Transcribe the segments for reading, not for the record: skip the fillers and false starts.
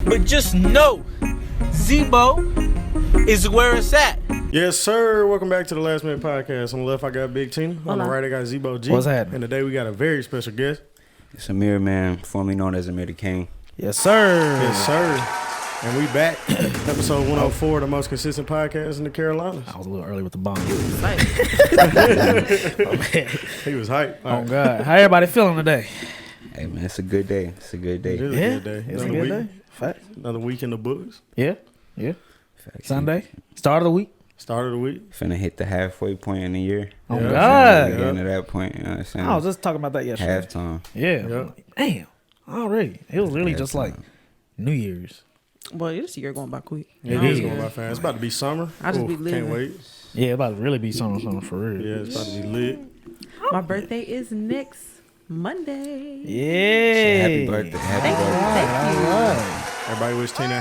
But just know, Zebo is where it's at. Yes, sir. Welcome back to the Last Minute Podcast. On the left, I got Big Tina. On the right, I got Zebo G. What's happening? And today we got a very special guest. It's Ahmir, man, formerly known as Ahmir the King. Yes, sir. Yes, sir. And we back. Episode 104, the most consistent podcast in the Carolinas. I was a little early with the bomb. He was hyped. Oh, God. How everybody feeling today? Hey, man, it's a good day. It's a good day. It is a good day. It's a Another good week. day. Facts. Another week in the books. Yeah. Facts. Sunday. Start of the week. Start of the week. Finna hit the halfway point in the year. Oh, Yeah. God. We're getting to that point, you know what I'm saying? I was just talking about that yesterday. Halftime. Yeah. Damn. Already. It was really just like Halftime. New Year's. Well, this year going by quick. It is going by fast. It's about to be summer. I just be Can't living. wait. Yeah, about to really be something for real. Yeah, it's about to be lit. My birthday is next Monday. Yeah. Happy birthday. Happy birthday. Thank you. All right. Everybody wish Tina a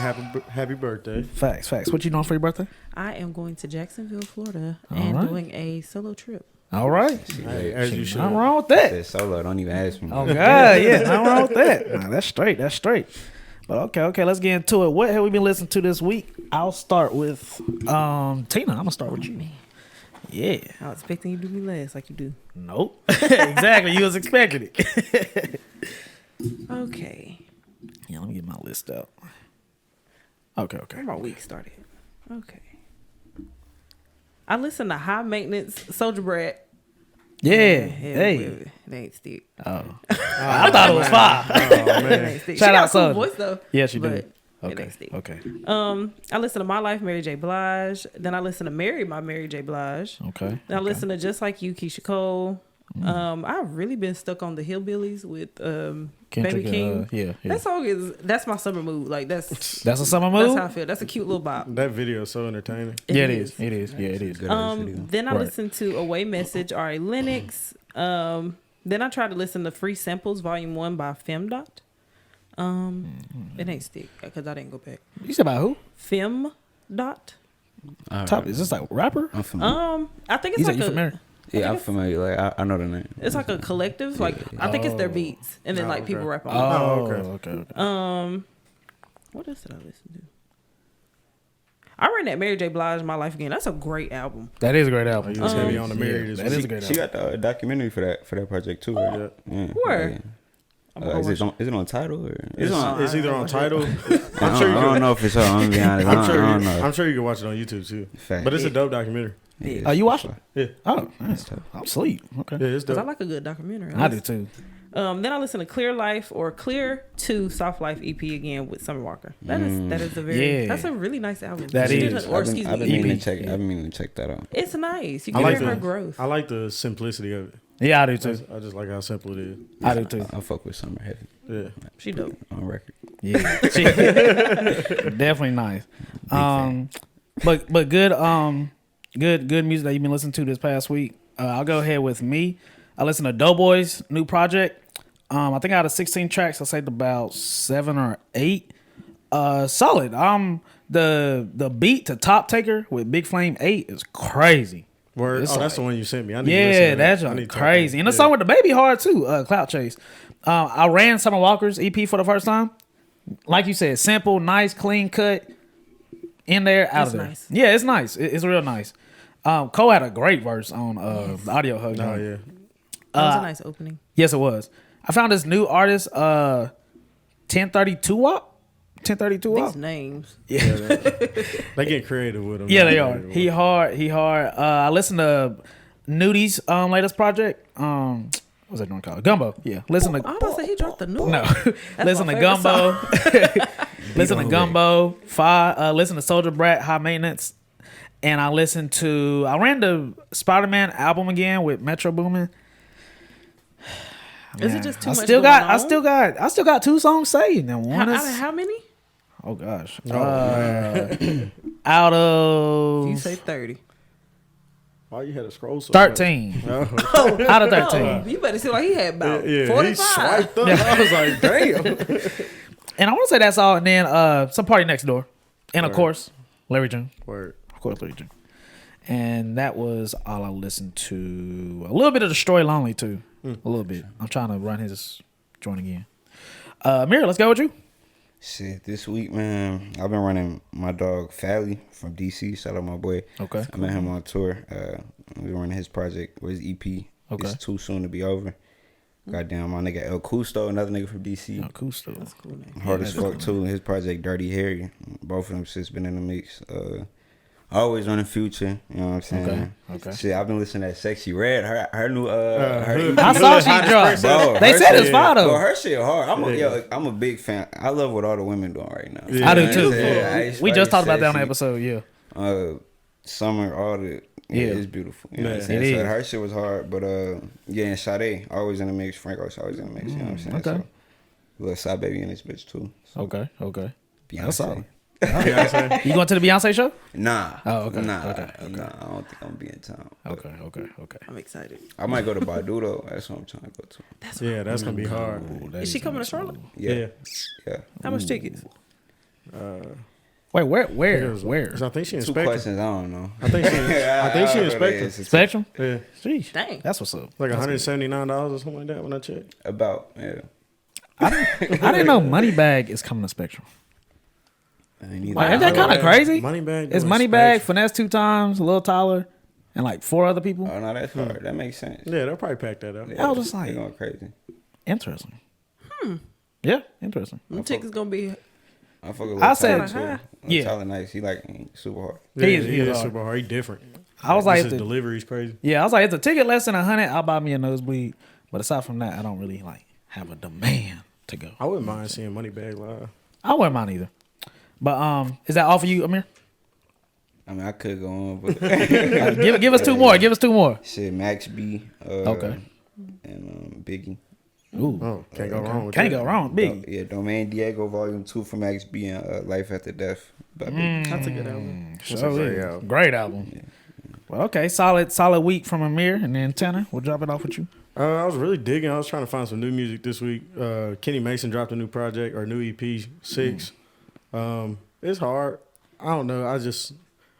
happy birthday. Facts. What you doing for your birthday? I am going to Jacksonville, Florida, All and right. doing a solo trip. All right. Hey, as you should. Nothing wrong with that. Said solo, don't even ask me. Oh, God. Yeah, nothing wrong with that. Nah, that's straight. But okay, let's get into it. What have we been listening to this week? I'll start with Tina. I'm gonna start with you. Man, Yeah. I was expecting you to do me last like you do. Nope. Exactly. You was expecting it. Okay. Yeah, let me get my list out. Okay. Where my week started. Okay. I listened to High Maintenance Soldier Brat. Yeah. Hell, Hey. It ain't stick. Oh. I thought it was fire. Oh, It man. ain't stick. Shout She got out a cool Soldier. voice though. Yeah, she do. but It Okay. ain't stick. Okay. I listened to My Life, Mary J. Blige. Then I listened to Marry by Mary J. Blige. Okay. Then I listened to Just Like You, Keisha Cole. I've really been stuck on the Hillbillies with Kendrick, Baby King. yeah. That song that's my summer mood. Like that's That's a summer that's move? how I feel. That's a cute little bop. That video is so entertaining. Yeah, it is. Yeah, it is. Good ass video. Then I Right. listened to Away Message, Ari Lennox. Then I tried to listen to Free Samples Volume 1 by Femdot. It ain't stick because I didn't go back. You said about who? Femdot. All right. Top. Is this like rapper? I'm familiar. I think You it's said like you a familiar? Yeah, I'm familiar. Like, I know the name. it's like a collective. Like I think it's their beats, and then Oh, like people okay. rap on. Oh, okay. okay. What else did I listen to? I ran that Mary J. Blige My Life Again. That's a great album. That is a great album. You was heavy on the Married this that is week. a great She album. got the documentary for that project too, right? Yeah. Where? Yeah. I'm gonna Is watch it on Tidal or? It's either on Tidal. I don't know if it's on. I'm gonna be honest. I don't know. I'm sure you can watch it on YouTube too. Fact. But it's a dope documentary. Yeah, Oh, you watched it? Yeah, Oh, nice. I'm asleep. Okay. yeah, it's Cause I dope. like a good documentary. I do too. Then I listened to Clear Life or Clear 2 Soft Life EP again with Summer Walker. That is a very Yeah. that's a really nice album. That She is. did a- or excuse I've been me, meaning EP. to check. I've been meaning to check that out. It's nice. You I can like hear her the growth. I like the simplicity of it. Yeah, I do too. I just like how simple it is. I do too. I fuck with Summer Heavy Yeah. She dope. on record. Yeah. Definitely nice. But good music that you've been listening to this past week. I'll go ahead with me. I listened to Doughboy's new project. I think out of 16 tracks, I saved about 7 or 8. Solid. The beat to Top Taker with Big Flame 8 is crazy. Word. It's Oh, that's like- the one you sent me. I need to listen to Yeah, that. that's I need to crazy. check And the that. song with the baby hard too, Cloud Chase. I ran Summer Walker's EP for the first time. Like you said, simple, nice, clean cut. In there, out It's of there. nice. Yeah, it's nice. It's real nice. Cole had a great verse on the Audio Hug. Oh yeah. That was a nice opening. Yes, it was. I found this new artist, 1032 Wop. 1032 Wop. These names. They get creative with them. Yeah, they are. He hard. I listened to Nudi's latest project. What's that doing called? Gumbo. Yeah. Listen to I was gonna say he dropped the new No. one. Listen my to favorite Gumbo. Listen to Gumbo. Listen to Soldier Brat, High Maintenance. And I ran the Spider-Man album again with Metro Boomin. Is it just too I much still going got on? I still got 2 songs saved. And one Out of is how many? oh gosh. man. Out of You say 30. Why you had to scroll so 13. much? Out of 13. You better see like he had about Yeah, he 45. swiped up. I was like, damn. And I want to say that's all. And then some Party Next Door. And of course, Larry June. Word. Of course, Larry June. And that was all I listened to. A little bit of Destroy Lonely too. A little bit. I'm trying to run his joint again. Amir, let's go with you. Shit, this week, man, I've been running my dog Fally from DC. Shout out my boy. Okay. I met him on tour. We were running his project with his EP. Okay. It's too soon to be over. Goddamn, my nigga El Custo, another nigga from DC. Oh, cool stuff. That's cool name. Hard as fuck too. His project Dirty Harry. Both of them shit's been in the mix. Always running Future. You know what I'm saying? Okay. Shit, I've been listening to that Sexy Red. Her new her I saw she dropped. Bro, They her said it's shit- fire though. Bro, her shit hard. I'm a big fan. I love what all the women doing right now. Yeah. I do You know too. what I'm saying? Ice We just Spice, talked about that on the Sexy, episode. Yeah. Summer, all the Yeah. it's beautiful. You know what I'm Yeah. saying? It So is. her shit was hard, but yeah, and Sade always in the mix. Franco's always in the mix. You know what I'm saying? okay. So, little Side Baby in this bitch too. So, Okay. Beyonce. That's solid. Beyonce. You going to the Beyonce show? Nah. Oh, okay. Nah. Okay. Nah, I don't think I'm gonna be in town. But Okay. I'm excited. I might go to Badu though. That's what I'm trying to go to. Yeah, that's gonna be hard. Is she coming to Charlotte? Yeah. How much tickets? Wait, where? I think she Two inspected. questions. I don't know. I think she inspected. Spectrum? Yeah, Sheesh. Dang. That's what's up. like $179 or something like that when I checked. About yeah. I didn't know Moneybag is coming to Spectrum. I ain't Like, either. ain't that kind of crazy? Moneybag. It's doing Moneybag, specs. Finesse 2 times, Lil Tyler, and like 4 other people. Oh no, that's hard. That makes sense. Yeah, they'll probably pack that up. I was just like- they going crazy. Interesting. Yeah, interesting. Them tickets gonna be. I fuck with I Lil said- Tyler too. Yeah. Tyler nice. He super hard. Yeah, He is hard. super hard. He different. I was like, his the- delivery's crazy. Yeah, I was like, it's a ticket less than 100. I'll buy me a nosebleed. But aside from that, I don't really like have a demand to go. I wouldn't mind seeing Moneybag live. I wouldn't mind either. But is that all for you, Ahmir? I mean, I could go on, but Give us 2 more. Give us 2 more. shit, Max B. Okay. And Biggie. Ooh, Oh, can't go wrong with can't that. go wrong. Big. Yeah, Domain Diego Volume 2 from Max B and Life After Death by Biggie. That's a good album. That's a great album. Great album. Well, okay, solid week from Ahmir, and then Tanner, we'll drop it off with you. I was really digging. I was trying to find some new music this week. Kenny Mason dropped a new project or new EP 6. It's hard. I don't know.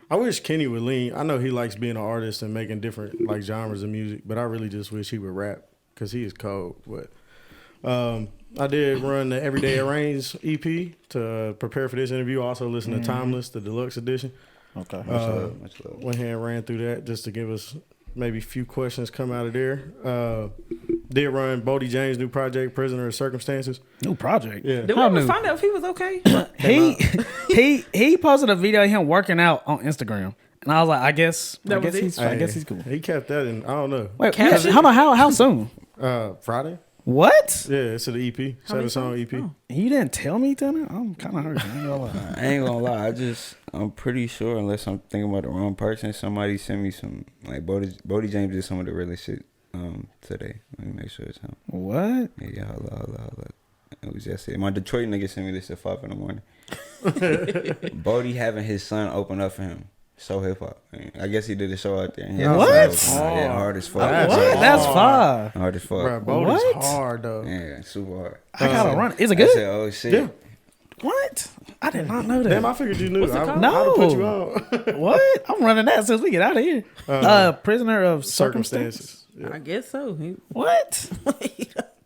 I wish Kenny would lean. I know he likes being an artist and making different like genres of music, but I really just wish he would rap because he is cold. But I did run the Everyday It Rains EP to prepare for this interview. Also listen to Timeless, the deluxe edition. Okay. Much love. Went ahead and ran through that just to give us maybe a few questions come out of there. Did run Bodie James' new project, Prisoner of Circumstances. New project. Yeah. Did we How ever new? find out if he was okay? He posted a video of him working out on Instagram, and I was like, I guess he's cool. He kept that in, I don't know. Wait, hold on, how soon? Friday? What? Yeah, it's an EP, 7-song EP. You didn't tell me, Tanner? I'm kind of hurt. I ain't gonna lie. I ain't gonna lie. I'm pretty sure, unless I'm thinking about the wrong person, somebody sent me some, like, Bodie James did some of the realest shit today. Let me make sure it's him. What? Yeah, hold up. It was yesterday. My Detroit nigga sent me this at 5 in the morning. Bodie having his son open up for him. So hip hop. I guess he did a show out there. And he had What? his son open. Yeah, hard as fuck. What? That's fire. Hard as fuck. Bro, Bodie's What? hard, though. Yeah, super hard. I gotta run. Is it I good? said, oh shit. Yeah. What? I did not know that. Damn, I figured you knew. What's it called? I'd have put you No. on. What? I'm running that since we get out of here. Prisoner of circumstances. Circumstances. I guess so. What?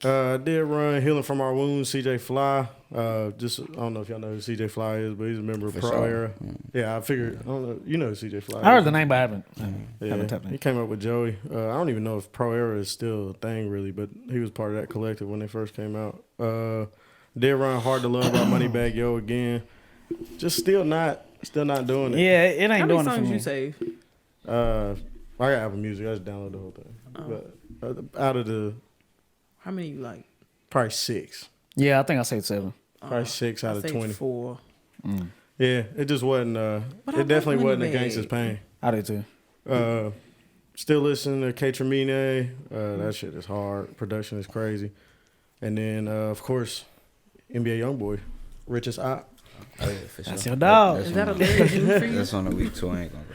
I did run Healing from Our Wounds, CJ Fly. I don't know if y'all know who CJ Fly is, but he's a member of Pro sure. Era. Yeah, I figured, I don't know, you know who CJ Fly is. I heard the name, but I haven't. Yeah, haven't tapped in. he came up with Joey. I don't even know if Pro Era is still a thing really, but he was part of that collective when they first came out. Did run Hard to Love by Moneybag Yo again. Just still not doing it. Yeah, it ain't How doing many it for songs me. you save? I got Apple Music. I just downloaded the whole thing. But out of the How many you like? probably 6. Yeah, I think I said 7. Probably 6 out I of saved 20. 4. Yeah, it just wasn't. But I It definitely like wasn't a Moneybag. Gangsta's Pain. I did too. Still listening to K Tremine. That shit is hard. Production is crazy. And then of course, NBA YoungBoy, Richest Op. Oh, yeah, for sure. That's your dog. That's Is that a on- little new for you? That's on the week 2. I ain't gonna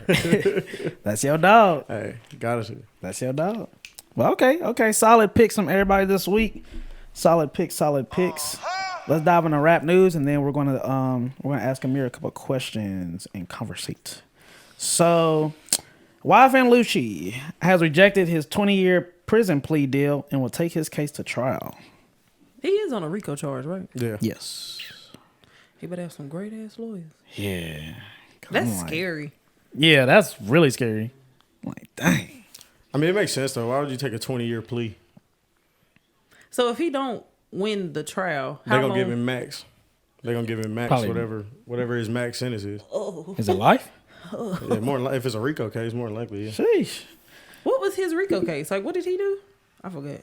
go. That's your dog. Hey, gotta see. That's your dog. Well, okay. Solid picks from everybody this week. Solid picks. Let's dive into rap news, and then we're gonna ask Ahmir a couple of questions and conversate. So, YFN Lucci has rejected his 20-year prison plea deal and will take his case to trial. He is on a RICO charge, right? Yeah. Yes. He better have some great ass lawyers. Yeah. That's scary. Yeah, that's really scary. Like, dang. I mean, it makes sense though. Why would you take a 20-year plea? So if he don't win the trial, how They're gonna long? give him max. They're gonna give him max, Probably. whatever his max sentence is. Is it life? Yeah, if it's a RICO case, more than likely. Yeah. Sheesh. What was his RICO case? Like, what did he do? I forgot.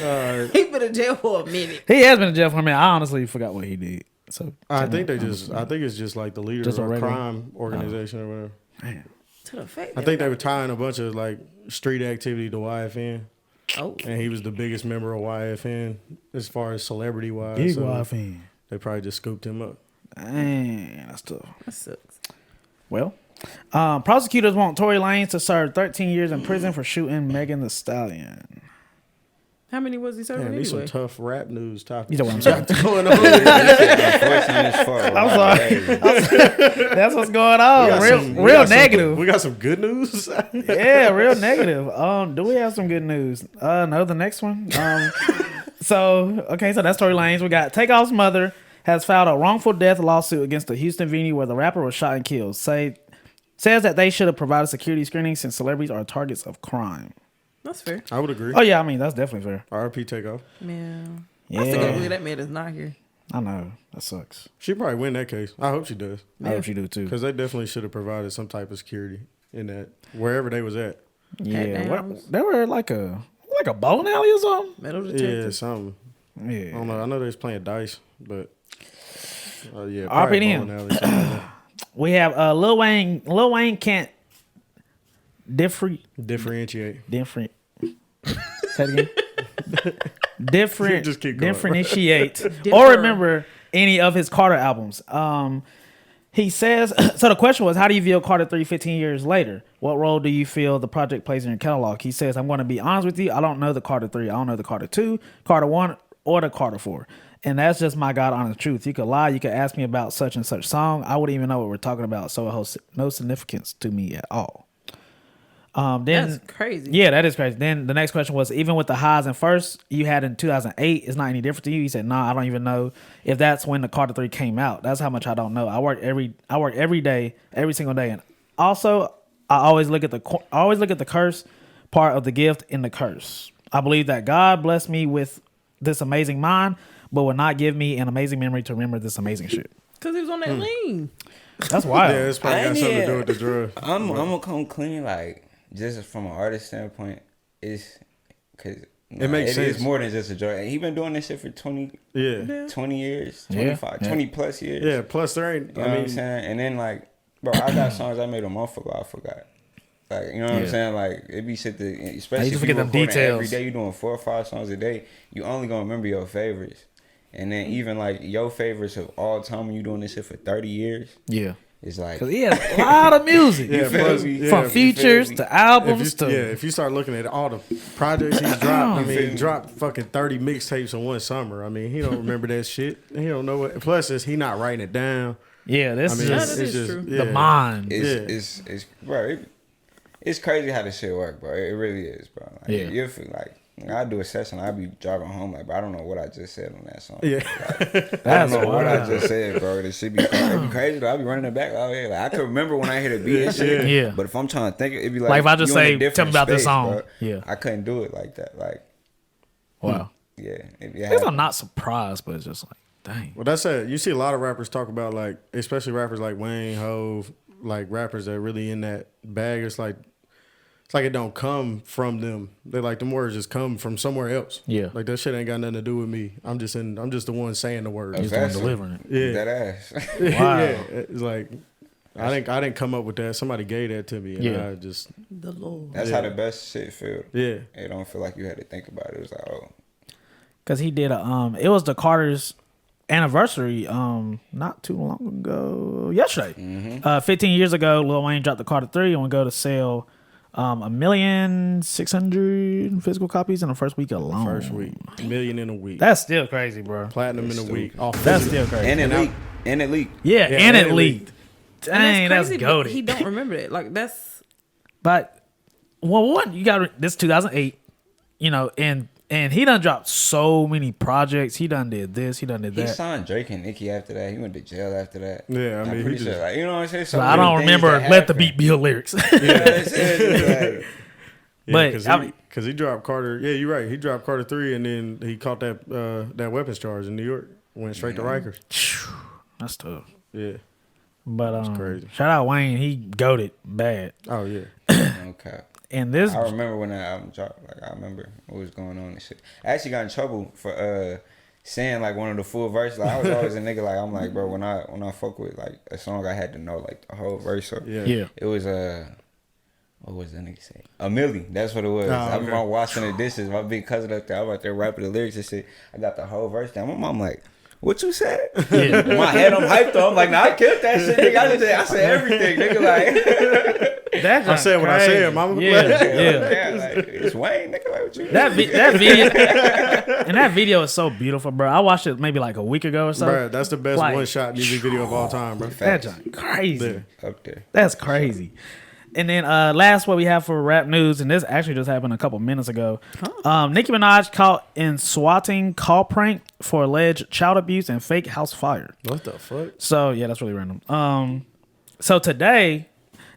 Uh, He been in jail for a minute. He has been in jail for a minute. I honestly forgot what he did. So I think it's just like the leader Just of a a regular- crime organization or whatever. Man. To the fact. I think they were tying a bunch of like street activity to YFN, Oh, and he was the biggest member of YFN as far as celebrity wise. Big so YFN. They probably just scooped him up. Dang, that's tough. that sucks. Well, prosecutors want Tory Lanez to serve 13 years in prison for shooting Megan Thee Stallion. How many was he serving Man, these some anyway? tough rap news topics. You know what I'm saying? going on. I'm sorry. That's what's going on. Real negative. We got some good news. Yeah, real negative. Do we have some good news? No, the next one. So that's Tory Lanez. We got Takeoff's mother has filed a wrongful death lawsuit against the Houston venue where the rapper was shot and killed. Says that they should have provided security screening since celebrities are targets of crime. That's fair. I would agree. Oh yeah, I mean that's definitely fair. RP Takeoff. Yeah. Yeah, I still can't believe that man is not here. I know that sucks. She probably win that case. I hope she does. I hope you do too. Because they definitely should have provided some type of security in that wherever they was at. Yeah, Pat-downs. they were like a bowling alley or something. Metal Yeah, detector. something. I Yeah. don't know. I know they was playing dice, but yeah, RP probably them. bowling alley, something like that. We have Lil Wayne. Lil Wayne can't Differentiate. Say it again. Just keep going. Differentiate or remember any of his Carter albums. He says, so the question was, how do you view Carter 3 15 years later? What role do you feel the project plays in your catalog? He says, I'm going to be honest with you. I don't know the Carter 3. I don't know the Carter 2, Carter 1, or the Carter 4. And that's just my God honest truth. You could lie. You could ask me about such and such song. I wouldn't even know what we're talking about. So it holds no significance to me at all. Then That's crazy. yeah, that is crazy. Then the next question was, even with the highs and first you had in 2008, it's not any different to you. He said, nah, I don't even know if that's when the Carter 3 came out. That's how much I don't know. I work every day, every single day. And also, I always look at the curse part of the gift in the curse. I believe that God blessed me with this amazing mind, but will not give me an amazing memory to remember this amazing shit. Because he was on that lean. That's wild. Yeah, it's probably got something to do with the drug. I'm gonna come clean, like just from an artist standpoint, it's because It makes sense. It's more than just a drug. And he been doing this shit for 20 years, 25, 20 plus years. Yeah, plus there ain't. You know what I'm saying? And then like, bro, I got songs I made a month ago. I forgot. Like, you know what I'm saying? Like, it be shit that, especially if you forget them recording details. every day, you doing 4 or 5 songs a day, you only gonna remember your favorites. And then even like your favorites of all time when you doing this shit for 30 years, Yeah. it's like, Because he has a lot of music. Yeah, plus, From features me? to albums to... if you start looking at all the projects he's dropped, I mean, he dropped fucking 30 mixtapes in one summer. I mean, he don't remember that shit. He don't know what. Plus, he not writing it down. Yeah, this I mean, is that is true. the mind. it's bro, it's crazy how this shit work, bro. It really is, bro. Like, Yeah. you feel like I do a session, I be driving home like, bro, I don't know what I just said on that song. Yeah. Like, I don't know what I just said, bro. This shit be crazy. Though. I be running it back. Oh yeah, like I can remember when I hear the beat and shit. Yeah. But if I'm trying to think, it'd be like If I just you in a say, different tell me about this space, song. bro. Yeah. I couldn't do it like that. Like, Wow. yeah. I guess I'm not surprised, but it's just like, dang. Well, that's it. You see a lot of rappers talk about like, especially rappers like Wayne, Hove, like rappers that really in that bag. It's like it don't come from them. They like them words just come from somewhere else. Yeah. Like that shit ain't got nothing to do with me. I'm just the one saying the words. He's the one delivering it. Yeah. That ass. Wow. Yeah. It's like I didn't come up with that. Somebody gave that to me, and Yeah. I just The Lord. That's how the best shit feel. yeah. It don't feel like you had to think about it. It was like, oh, Because he did it was the Carter's anniversary not too long ago, yesterday. 15 years ago, Lil Wayne dropped the Carter 3 and would go to sell 1,600,000 physical copies in the first week alone. First week, $1 million in a week, That's still crazy, bro. platinum in a week. Off That's physical. still crazy. and it leaked. And it leaked. Yeah, and it leaked. And Dang, that's crazy, but goated. He don't remember that. Like that's But well, one, you got this 2008, and And he done dropped so many projects. He done did this. He done did He that. signed Drake and Nicki after that. He went to jail after that. Yeah, I mean, I'm he pretty just- sure. Like, you know what I'm saying? So I don't remember Let the Beat Be Your Lyrics. Yeah, But, because I mean- he dropped Carter. Yeah, you're right. He dropped Carter 3, and then he caught that weapons charge in New York. Went straight to Rikers. That's tough. Yeah. But crazy. shout out Wayne. He goated bad. Oh yeah. Okay. And this, I remember when that album dropped. Like, I remember what was going on and shit. I actually got in trouble for saying like one of the full verses. Like, I was always a nigga. Like, I'm like, bro, when I fuck with like a song, I had to know like the whole verse. So Yeah. it was what was that nigga say? A Millie. That's what it was. Oh, I remember okay. washing the dishes. My big cousin up there. I was out there rapping the lyrics and shit. I got the whole verse down. My mom like, what you said? yeah, In my head, I'm hyped though. I'm like, nah, I killed that shit, nigga. I said everything, nigga. Like, that's I said what I said, mama. Yeah, yeah. yeah, like, it's Wayne, nigga. Like, what you That video and that video is so beautiful, bro. I watched it maybe like a week ago or so. Bro, that's the best Like, one shot music video of all time, bro. That joint crazy. Yeah. up there? That's crazy. And then last what we have for rap news, and this actually just happened a couple minutes ago. Nicki Minaj caught in swatting call prank for alleged child abuse and fake house fire. What the fuck? So yeah, that's really random. So today,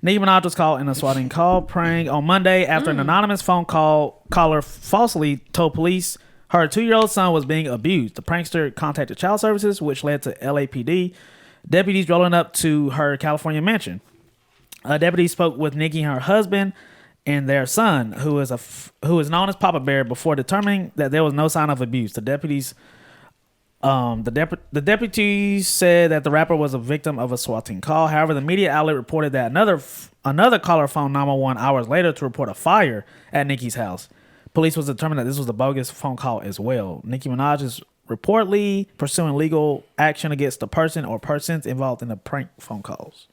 Nicki Minaj was caught in a swatting call prank on Monday after an anonymous phone caller falsely told police her 2-year-old son was being abused. The prankster contacted child services, which led to LAPD deputies rolling up to her California mansion. Deputies spoke with Nicki and her husband and their son, who is known as Papa Bear, before determining that there was no sign of abuse. The deputies said that the rapper was a victim of a swatting call. However, the media outlet reported that another caller phoned 911 hours later to report a fire at Nicki's house. Police was determined that this was a bogus phone call as well. Nicki Minaj is reportedly pursuing legal action against the person or persons involved in the prank phone calls.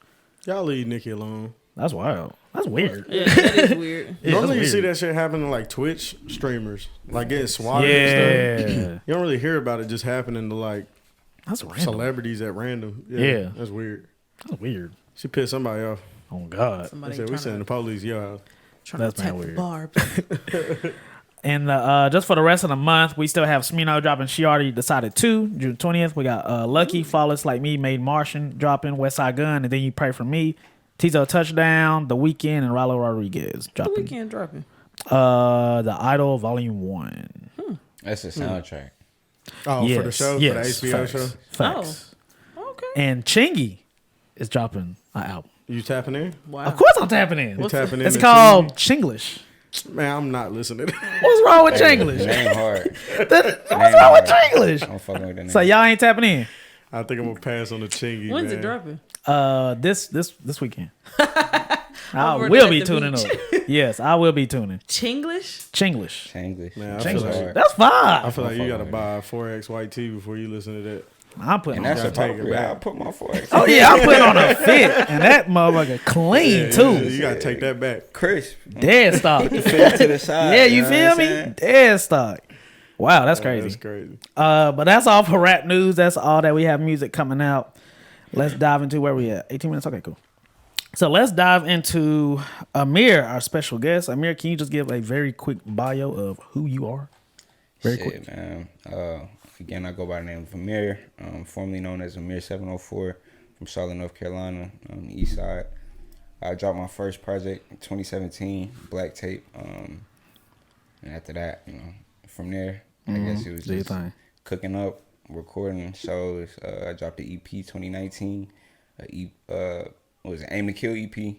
Y'all leave Nicki alone. That's wild. That's weird. Yeah, that is weird. Yeah, Normally you that's see weird. that shit happen to like Twitch streamers, like getting swatted and stuff. Yeah, You don't really hear about it just happening to like that's random. celebrities at random. Yeah. That's weird. That's weird. She pissed somebody off. Oh God. They Somebody said we sending the police to your house. That's tap mad the weird. barbs. And just for the rest of the month, we still have Smino dropping. She already decided to. June 20th, we got Lucky, Flawless Like Me, Made Martian dropping, West Side Gun, and Then You Pray For Me, Tizo Touchdown, The Weeknd, and Rallo Rodriguez The dropping. weekend dropping. The Idol Volume 1. That's the soundtrack. Oh, for the show, Yes, for the HBO facts, show. Facts. Oh, okay. And Chingy is dropping an album. You tapping in? Wow. Of course I'm tapping in. You tapping in? It's to called Chinglish. Chingy? Man, I'm not listening. What's wrong with Chinglish? The name hard. What's wrong with Chinglish? I'm fucking with the name. So y'all ain't tapping in. I think I'm gonna pass on the Chingy. When's man. it dropping? This weekend. I Over will at be the tuning beach. up. Yes, I will be tuning. Chinglish? Chinglish. English. Man, I feel That's like- hard. That's fine. I feel like you I'm gotta fucking buy a 4X white tee before you listen to that. I'm putting And on. that's gotta take it appropriate. back. I put my forex. Oh yeah, I'm putting on a fit, and that motherfucker clean too. You gotta take that back. Crisp. Dead stock. Fit to the side. Yeah, you know feel what I'm me? saying? Dead stock. Wow, that's crazy. That's crazy. But that's all for rap news. That's all that we have music coming out. Let's dive into where we at. 18 minutes. Okay, cool. So let's dive into Ahmir, our special guest. Ahmir, can you just give a very quick bio of who you are? Very quick. Man. Again, I go by the name of Ahmir, formerly known as Ahmir 704 from Charlotte, North Carolina, on the east side. I dropped my first project in 2017, Black Tape. And after that, from there, I guess it was Do your just thing. cooking up, recording shows. I dropped the EP 2019. What was it? Aim to Kill EP.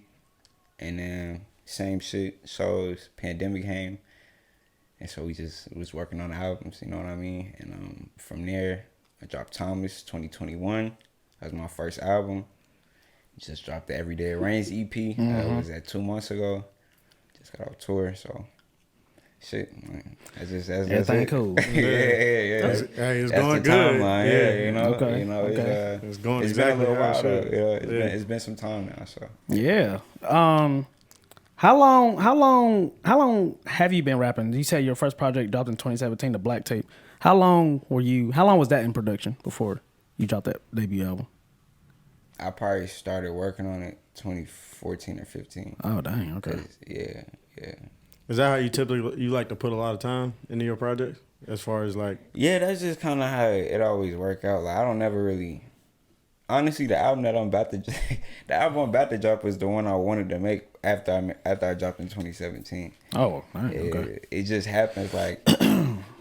And then same shit, shows, pandemic came. And so we just was working on albums, you know what I mean? And from there, I dropped Thomas 2021. That was my first album. Just dropped the Everyday It Rains EP. Was that 2 months ago. Just got off tour, so shit. Man. That's Everything it. cool. yeah. Hey, it's That's going the good. timeline, yeah. Okay, okay. It's going it's exactly been a little how it while. should. Though. Yeah. It's been some time now, so. Yeah. How long have you been rapping? You said your first project dropped in 2017, the Black Tape. How long was that in production before you dropped that debut album? I probably started working on it 2014 or 15. Oh dang, okay. 'Cause, yeah. Is that how you typically like to put a lot of time into your projects? As far as like, Yeah, that's just kind of how it always work out. Like I don't never really. Honestly, the album I'm about to drop was the one I wanted to make after I dropped in 2017. Oh, right, okay. It just happens like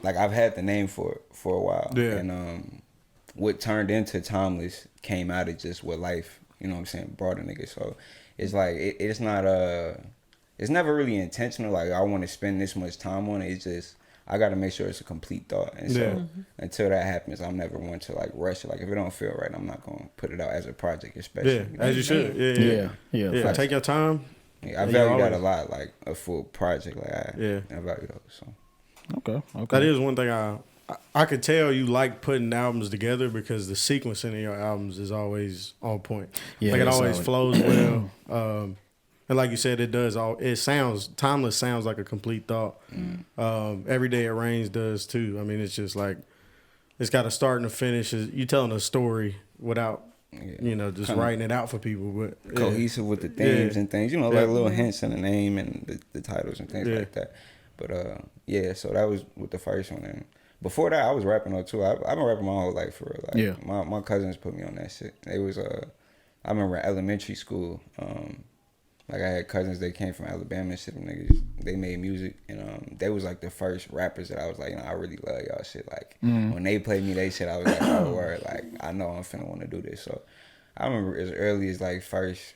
like I've had the name for a while. Yeah. And what turned into Timeless came out of just what life, you know what I'm saying, brought a nigga. So it's like it's not it's never really intentional. Like I want to spend this much time on it. It's just I got to make sure it's a complete thought. And so until that happens, I'm never one to like rush it. Like if it don't feel right, I'm not gonna put it out as a project, especially. yeah, as you should. Yeah. Take your time. Yeah, I value that a lot, like a full project. Like I value those. So Okay. That is one thing I could tell you like putting albums together because the sequencing in your albums is always on point. Yeah, like it always solid. flows well. And like you said, Timeless sounds like a complete thought. Every Day It Rains does too. I mean, it's just like, it's got a start and a finish. You telling a story without, just Kinda writing it out for people. But cohesive with the themes and things, like little hints in the name and the titles and things like that. But so that was with the first one. And before that, I was rapping on too. I've been rapping my whole life for real. Like, my cousins put me on that shit. It was I remember in elementary school. Like I had cousins, they came from Alabama and shit. Them niggas, they made music, and they was like the first rappers that I was like, I really love y'all shit. Like when they played me, they shit, I was like, oh word, like I know I'm finna want to do this. So I remember as early as like first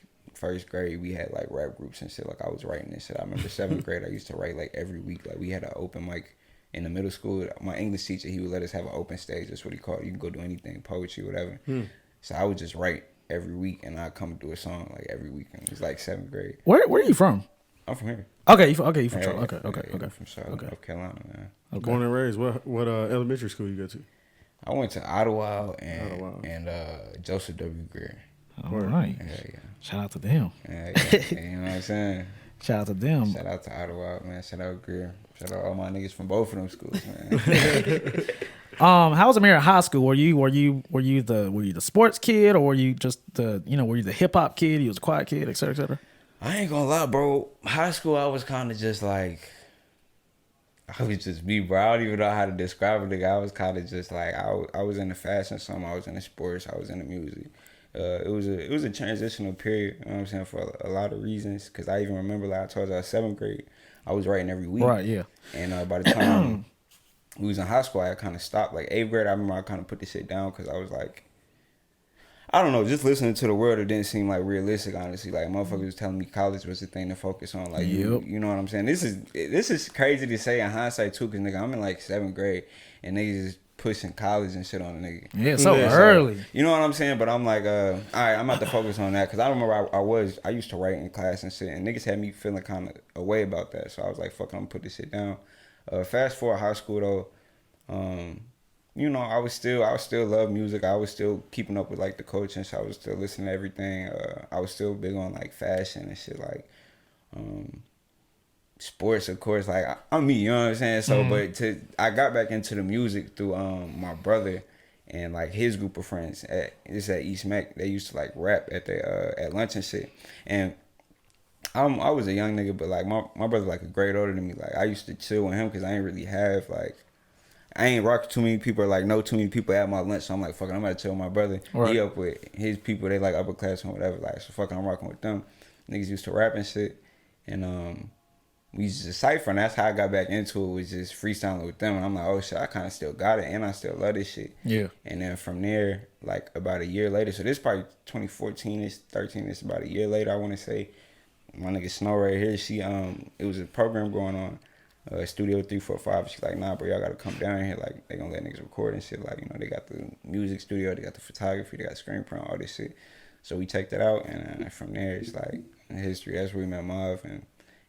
grade, we had like rap groups and shit. Like I was writing this shit. I remember 7th grade, I used to write like every week. Like we had an open mic in the middle school. My English teacher, he would let us have an open stage. That's what he called it. You can go do anything, poetry, whatever. So I would just write every week, and I come do a song like every weekend. It's like 7th grade. Where are you from? I'm from here. Okay, you from Charlotte. Okay. From Charlotte, North Carolina, man. Okay. Born and raised. What elementary school you go to? I went to Ottawa and Joseph W. Greer. All right. Yeah. Shout out to them. Yeah. You know what I'm saying? Shout out to them. Shout out to Ottawa, man. Shout out Greer. Shout out all my niggas from both of them schools, man. How was Ahmir in high school? Were you the sports kid, or were you just were you the hip hop kid? You was a quiet kid, et cetera, et cetera? I ain't gonna lie, bro. High school, I was kind of just like, I was just me, bro. I don't even know how to describe it. I was kind of just like, I was in the fashion, some. I was in the sports. I was in the music. It was a transitional period. You know what I'm saying, for a lot of reasons. Cause I even remember, like I told you, I was 7th grade. I was writing every week. Right. Yeah. And by the time we was in high school, I kind of stopped. Like 8th grade, I remember I kind of put this shit down because I was like, I don't know, just listening to the world, it didn't seem like realistic, honestly. Like motherfuckers was telling me college was the thing to focus on. Like you know what I'm saying? This is crazy to say in hindsight too, cause nigga, I'm in like 7th grade and niggas is pushing college and shit on a nigga. Yeah, so early. You know what I'm saying? But I'm like, all right, I'm about to focus on that, cause I remember I used to write in class and shit, and niggas had me feeling kind of a way about that. So I was like, fuck, I'm gonna put this shit down. Fast forward high school though. I was still love music. I was still keeping up with like the coaching, so I was still listening to everything. I was still big on like fashion and shit, like sports, of course. Like I'm me, you know what I'm saying? So, but I got back into the music through my brother and like his group of friends at East Mac. They used to like rap at lunch and shit. And I was a young nigga, but like my brother like a grade older than me. Like I used to chill with him because I ain't really have like. I ain't rock too many people, or like know too many people at my lunch, so I'm like, fuck it, I'm about to chill with my brother. Right. He up with his people, they like upper class or whatever, like, so fuck it, I'm rocking with them. Niggas used to rap and shit, and we used to cypher, and that's how I got back into it, was just freestyling with them, and I'm like, oh shit, I kind of still got it, and I still love this shit. Yeah. And then from there, like about a year later, so this probably 2014-ish, 13-ish, about a year later, I want to say, my nigga Snow right here, she, it was a program going on, Studio 345. She's like, nah, bro, y'all gotta come down here. Like, they gonna let niggas record and shit. Like, they got the music studio, they got the photography, they got screen print, all this shit. So we checked it out, and from there, it's like history. That's where we met Mav, and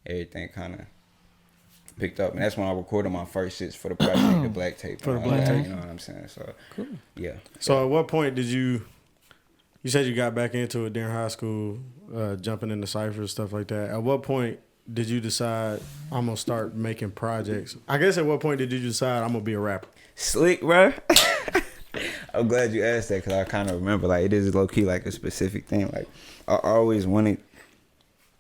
everything kind of picked up. And that's when I recorded my first shits for the project, the Black Tape. For the Black Tape. You know what I'm saying? So, cool. Yeah. So at what point did you said you got back into it during high school, jumping into ciphers, stuff like that. At what point did you decide I'm gonna start making projects? I guess at what point did you decide I'm gonna be a rapper? Slick, bro. I'm glad you asked that, because I kind of remember, like, it is low key like a specific thing. Like, I always wanted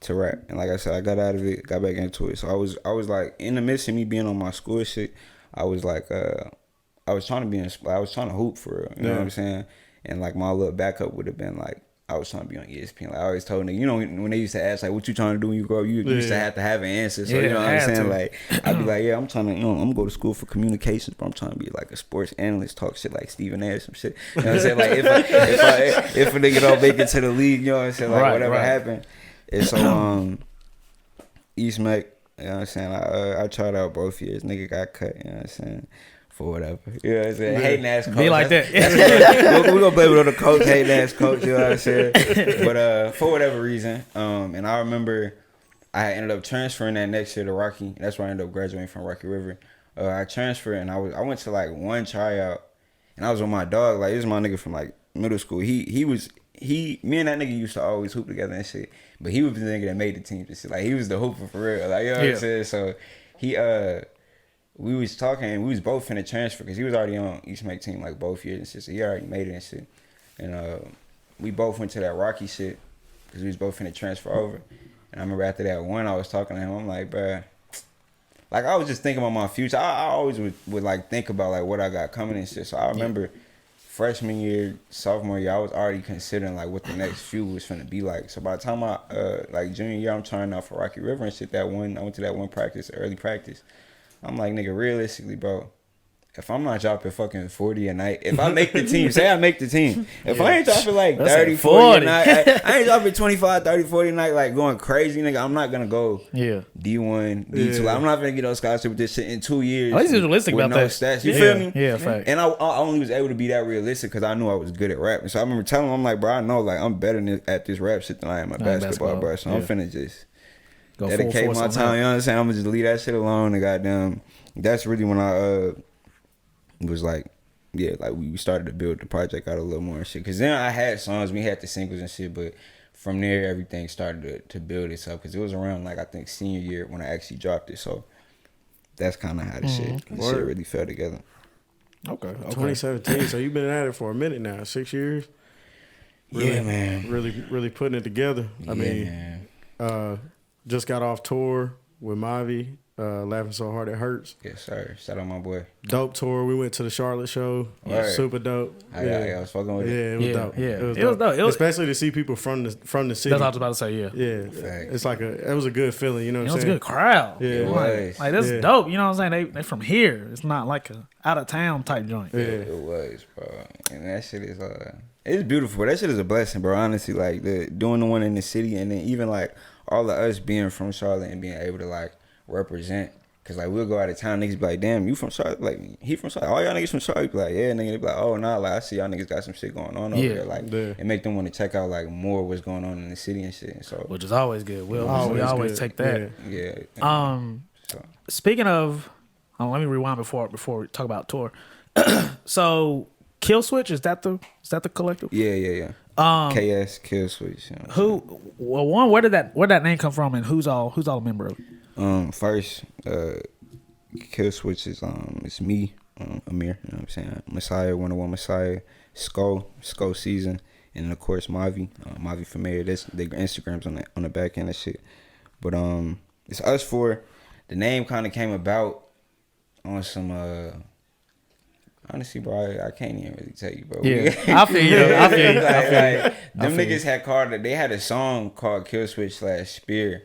to rap. And like I said, I got out of it, got back into it. So I was like, in the midst of me being on my school shit, I was like, I was trying to hoop for real. You know what I'm saying? And like my little backup would have been like, I was trying to be on ESPN. Like I always told niggas, you know, when they used to ask like, what you trying to do when you grow up, you used to have an answer. So you know what I'm saying? Like I'd be like, yeah, I'm trying to, I'm gonna go to school for communications, but I'm trying to be like a sports analyst, talk shit like Stephen A. or some shit. You know what I'm saying? Like if a nigga don't make it to the league, you know what I'm saying? Like whatever happened. And so East Mac, you know what I'm saying? I tried out both years. Nigga got cut, you know what I'm saying? For whatever. You know what I'm saying? Hating ass coach. Be like that. We're going to blame it on the coach, hating ass coach, you know what I'm saying? But for whatever reason, and I remember I ended up transferring that next year to Rocky. That's where I ended up graduating from Rocky River. I transferred and I went to like one tryout and I was with my dog. Like, this is my nigga from like middle school. Me and that nigga used to always hoop together and shit. But he was the nigga that made the team and shit. Like, he was the hooper for real. Like, you know what I'm saying? So we was talking and we was both finna transfer because he was already on East Make team like both years and shit. So he already made it and shit. And we both went to that Rocky shit because we was both finna transfer over. And I remember after that one, I was talking to him. I'm like, bruh, like I was just thinking about my future. I always would like think about like what I got coming and shit. So I remember freshman year, sophomore year, I was already considering like what the next few was finna be like. So by the time I like junior year, I'm trying out for Rocky River and shit. I went to that one practice, early practice. I'm like, nigga, realistically, bro, if I'm not dropping fucking 40 a night, if I make the team, say I make the team, if I ain't dropping like 30, 40 a night, I ain't dropping 25, 30, 40 a night, like going crazy, nigga, I'm not gonna go D1, D2. Like, I'm not gonna get no scholarship with this shit in 2 years. At least you're realistic about that. Stats. You feel me? Yeah, fact. And I only was able to be that realistic because I knew I was good at rapping. So I remember telling him, I'm like, bro, I know like I'm better at this rap shit than I am at basketball, bro. So I'm finna just dedicate my time, you know what I'm saying? I'm gonna just leave that shit alone and goddamn. That's really when I was like, yeah, like we started to build the project out a little more and shit. Cause then I had songs, we had the singles and shit, but from there everything started to build itself. Cause it was around like I think senior year when I actually dropped it. So that's kind of how the shit really fell together. Okay. 2017. So you've been at it for a minute now, 6 years. Really, yeah, man. Really putting it together. I mean, just got off tour with Mavi. Laughing So Hard It Hurts. Yes, sir. Shout out my boy. Dope tour. We went to the Charlotte show. Right. Super dope. I was fucking with it. Yeah, it was dope. Yeah, it was dope. Especially to see people from the city. That's what I was about to say. Yeah. Yeah. It's like it was a good feeling. You know what I'm saying? It was a good crowd. Yeah, it was. Like that's dope. You know what I'm saying? They from here. It's not like a out of town type joint. Yeah, it was, bro. And that shit is it's beautiful. That shit is a blessing, bro. Honestly, like doing the one in the city, and then even like all of us being from Charlotte and being able to like represent. Cause like we'll go out of town, niggas be like, damn, you from Charlotte? Like he from Charlotte? All y'all niggas from Charlotte? Be like, yeah, nigga. They be like, oh nah, like I see y'all niggas got some shit going on over there. Like it make them want to check out like more what's going on in the city and shit. So which is always good. We always take that. Yeah. Speaking of, let me rewind before we talk about tour. So Killswitch, is that the collective? Yeah. KS Killswitch. You know where did that name come from, and who's all a member of it? First, Killswitch is it's me, Ahmir, you know what I'm saying? Messiah, 101 Messiah, Skull Season, and then of course Mavi Familiar. That's their Instagrams on the back end and shit. But it's us four. The name kind of came about on some honestly, bro, I can't even really tell you, bro. Yeah, I feel you. Them niggas had a song called Killswitch / Spear.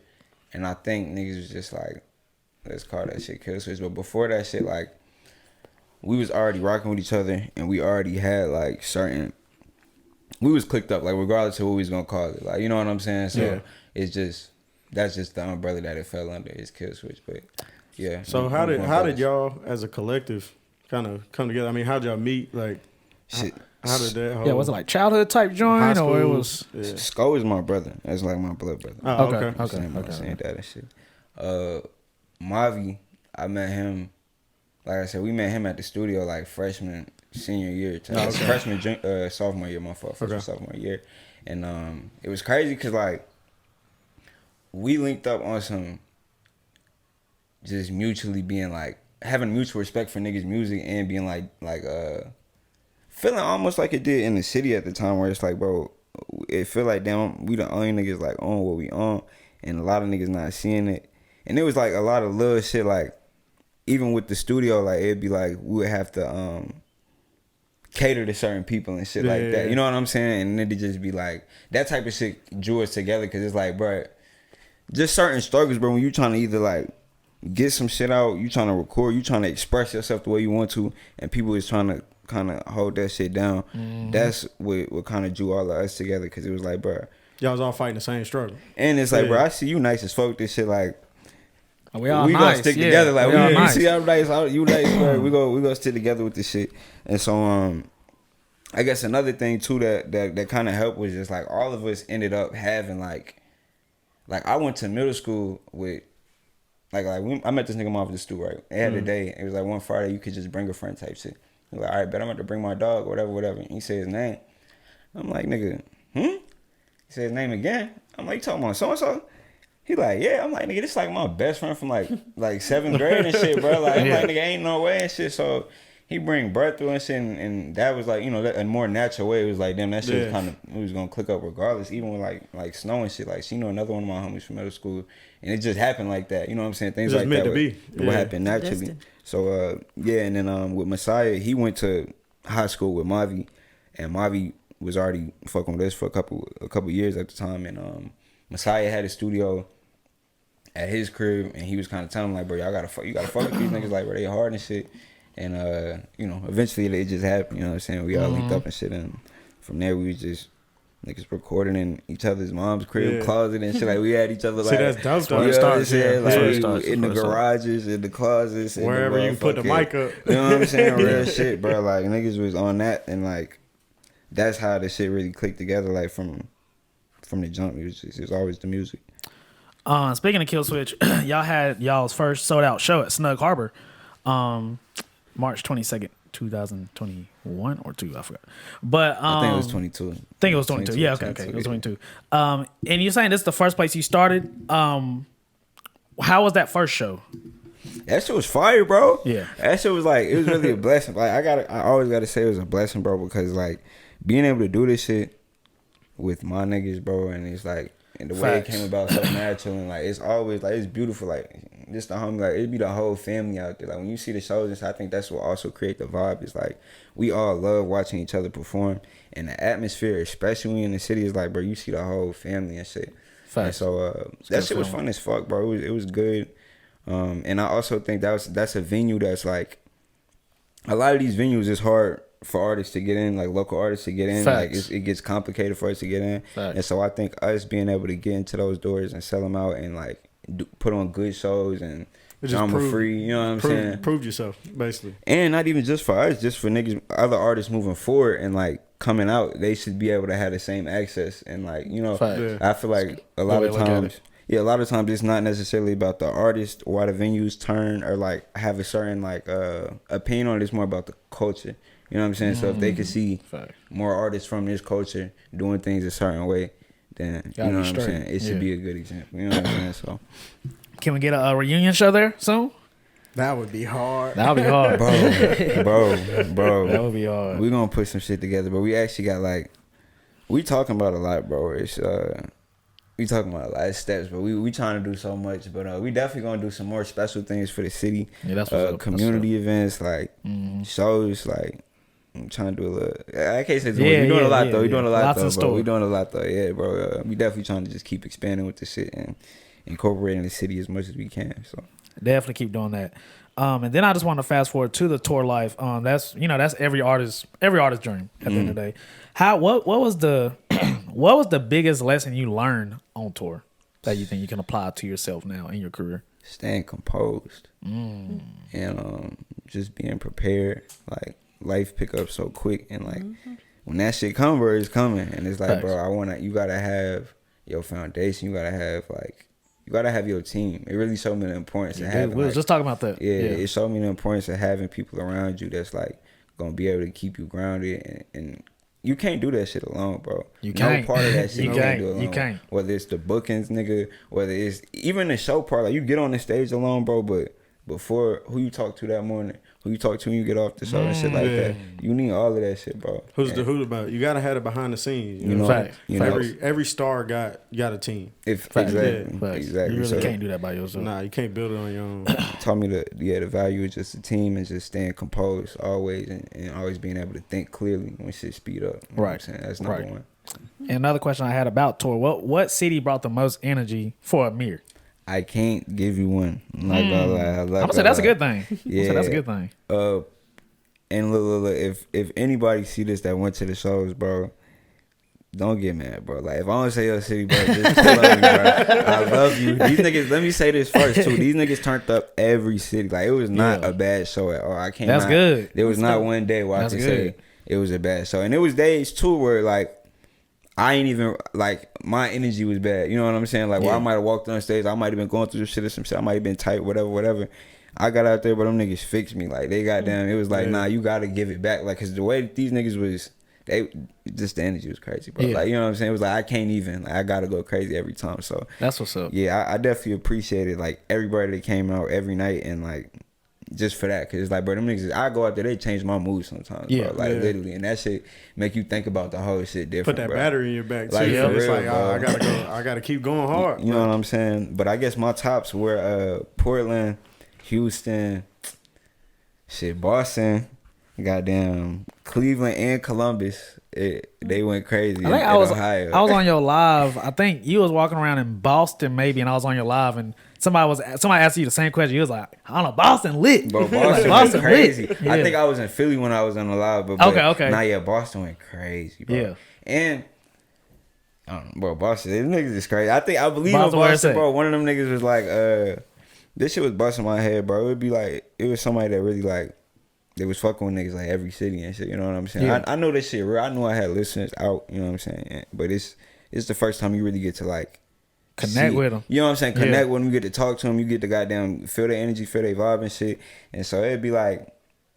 And I think niggas was just like, let's call that shit Killswitch. But before that shit, like, we was already rocking with each other, and we already had like we was clicked up, like regardless of what we was gonna call it, like, you know what I'm saying? So that's just the umbrella that it fell under, is Killswitch. But yeah. So how did y'all as a collective kind of come together? I mean, how did y'all meet? Like, shit. How did that? Was it like childhood type joint, or it was? Yeah. Sko is my brother. That's like my blood brother. Oh, okay. Saying that and shit. Mavi, I met him. Like I said, we met him at the studio like freshman, senior year, freshman, sophomore year. My fault. Sophomore year, and it was crazy because like we linked up on some just mutually being like having mutual respect for niggas' music and being like feeling almost like it did in the city at the time, where it's like, bro, it feel like damn, we the only niggas like on what we on, and a lot of niggas not seeing it. And it was like a lot of little shit, like even with the studio, like it'd be like we would have to cater to certain people and shit like that. You know what I'm saying? And it'd just be like that type of shit drew us together, because it's like, bro, just certain struggles, bro. When you trying to either like get some shit out, you trying to record, you trying to express yourself the way you want to, and people is trying to kind of hold that shit down. That's what kind of drew all of us together, because it was like, bro, y'all was all fighting the same struggle. And it's like, bro, I see you nice as fuck. This shit, like, we all we nice. Gonna stick together. Like, we all you nice. see how nice, you nice, bro. We gonna stick together with this shit. And so, I guess another thing too that kind of helped was just like all of us ended up having like I went to middle school with I met this nigga Mavi the stew, right? They had a day. It was like one Friday you could just bring a friend type shit. He was like, all right, bet I'm about to bring my dog, whatever. And he said his name. I'm like, nigga, He said his name again. I'm like, you talking about so and so? He like, yeah. I'm like, nigga, this like my best friend from like 7th grade and shit, bro. Like, I'm like, nigga, ain't no way and shit. So he bring Brett through and shit, and that was like, you know, a more natural way. It was like, damn, that shit was kind of, we was gonna click up regardless, even with like Snow and shit. Like, she know another one of my homies from middle school, and it just happened like that. You know what I'm saying? Things just like meant that to be. What happened naturally. Destined. So and then with Messiah, he went to high school with Mavi, and Mavi was already fucking with us for a couple years at the time, and Messiah had a studio at his crib, and he was kind of telling him like, bro, you gotta fuck with these niggas, like, bro, they hard and shit. And you know, eventually it just happened. You know what I'm saying? We all linked up and shit, and from there we was just niggas recording in each other's mom's crib closet and shit. Like, we had each other like, that's dope though. you know what I'm saying? Like, It starts. in the garages, in the closets, Wherever in the you put the mic up. You know what I'm saying? Real shit, bro. Like, niggas was on that, and like that's how the shit really clicked together. Like from the jump, it was always the music. Speaking of Killswitch, y'all had y'all's first sold out show at Snug Harbor, March 22nd, 2021 or 2, I forgot. But I think it was 22. I think it was 22. Yeah, okay. It was 22. And you're saying this is the first place you started. How was that first show? That shit was fire, bro. Yeah. That shit was like, it was really a blessing. Like, I always gotta say it was a blessing, bro, because like being able to do this shit with my niggas, bro, and it's like, and the way it came about so natural, and like it's always like, it's beautiful, like just the homie, like it'd be the whole family out there. Like, when you see the shows and stuff, I think that's what also create the vibe. It's like we all love watching each other perform, and the atmosphere, especially when you're in the city, is like, bro, you see the whole family and shit. And so that shit was fun as fuck, bro. It was good. And I also think that's a venue that's like, a lot of these venues is hard for artists to get in, like local artists to get in. Like it gets complicated for us to get in. And so I think us being able to get into those doors and sell them out and like put on good shows and drama free, you know what I'm saying? Prove yourself, basically. And not even just for us, just for niggas, other artists moving forward and like coming out, they should be able to have the same access. And like, you know, I feel like a lot of times it's not necessarily about the artist or why the venues turn or like have a certain like opinion on it. It's more about the culture. You know what I'm saying? So if they could see more artists from this culture doing things a certain way, then you know what I'm saying? It should be a good example. You know what I'm saying? So Can we get a reunion show there soon? That would be hard. That would be hard. bro. That would be hard. We're gonna put some shit together, but we actually got like, we talking about a lot, bro. It's we talking about a lot of steps, but we trying to do so much. But we definitely gonna do some more special things for the city. Yeah, that's what's up. Community events, like shows, like I'm trying to do a little. I can't say too much. We're doing a lot though. We're doing a lot though, bro. We're doing a lot though. Yeah, bro. We definitely trying to just keep expanding with the shit and incorporating the city as much as we can. So definitely keep doing that. And then I just want to fast forward to the tour life. That's every artist's dream at the end of the day. What was the biggest lesson you learned on tour that you think you can apply to yourself now in your career? Staying composed and just being prepared. Like, life pick up so quick, and like when that shit come, bro, it's coming, and it's like, bro, you gotta have your foundation. You gotta have your team. It really showed me the importance of having. We was just talking about that. Yeah, it showed me the importance of having people around you that's like gonna be able to keep you grounded, and you can't do that shit alone, bro. You can't. No part of that shit you can't do alone. You can't. Whether it's the bookings, nigga, whether it's even the show part, like you get on the stage alone, bro, but before who you talk to that morning, who you talk to when you get off the show and shit like that. You need all of that shit, bro. Who's the who about? You gotta have it behind the scenes. You know, Facts. you know, every star got a team. exactly. You really So, can't do that by yourself. Nah, you can't build it on your own. taught me the value is just a team and just staying composed always and always being able to think clearly when shit speed up. You know what I'm saying? That's number one. And another question I had about tour: what city brought the most energy for Ahmir? I can't give you one. I'm not gonna lie. I'm gonna say that's a good thing. Yeah, that's a good thing. And look, if anybody see this that went to the shows, bro, don't get mad, bro. Like if I don't say your city, bro, just pull on me, bro. I love you. These niggas. Let me say this first too. These niggas turned up every city. Like it was not a bad show at all. I can't. That's good. There was not one day where I can say it was a bad show, and it was days too where like. I ain't even, like, my energy was bad. You know what I'm saying? Like, where I might have walked on stage. I might have been going through some shit. I might have been tight, whatever. I got out there, but them niggas fixed me. Like, they goddamn, it was like, nah, you got to give it back. Like, because the way these niggas was, just the energy was crazy, bro. Yeah. Like, you know what I'm saying? It was like, I can't even. Like, I got to go crazy every time. So, That's what's up. yeah, I definitely appreciated, like, everybody that came out every night and, like, just for that, cause it's like, bro, them niggas, I go out there, they change my mood sometimes, bro. Like literally, and that shit make you think about the whole shit different. Put that bro. battery in your back too. Like, So it's real, like, I gotta keep going hard. You know what I'm saying? But I guess my tops were Portland, Houston, Boston, goddamn Cleveland and Columbus. They went crazy. I think Ohio. I was on your live. I think you was walking around in Boston maybe, and I was on your live, and somebody asked you the same question. You was like, I don't know, Boston lit. Bro, Boston went crazy. Lit. I think I was in Philly when I was on the live, but okay. Nah, yeah, Boston went crazy, bro. Yeah. And I don't know, bro, Boston, these niggas is crazy. I believe Boston, in Boston, bro. One of them niggas was like, this shit was busting my head, bro. It would be like, it was somebody that really like, they was fucking with niggas like every city and shit. You know what I'm saying? Yeah. I know this shit real. I knew I had listeners out. You know what I'm saying? But it's the first time you really get to like Connect with them. You know what I'm saying? Connect with them. You get to talk to them. You get to goddamn feel their energy, feel their vibe and shit. And so it'd be like,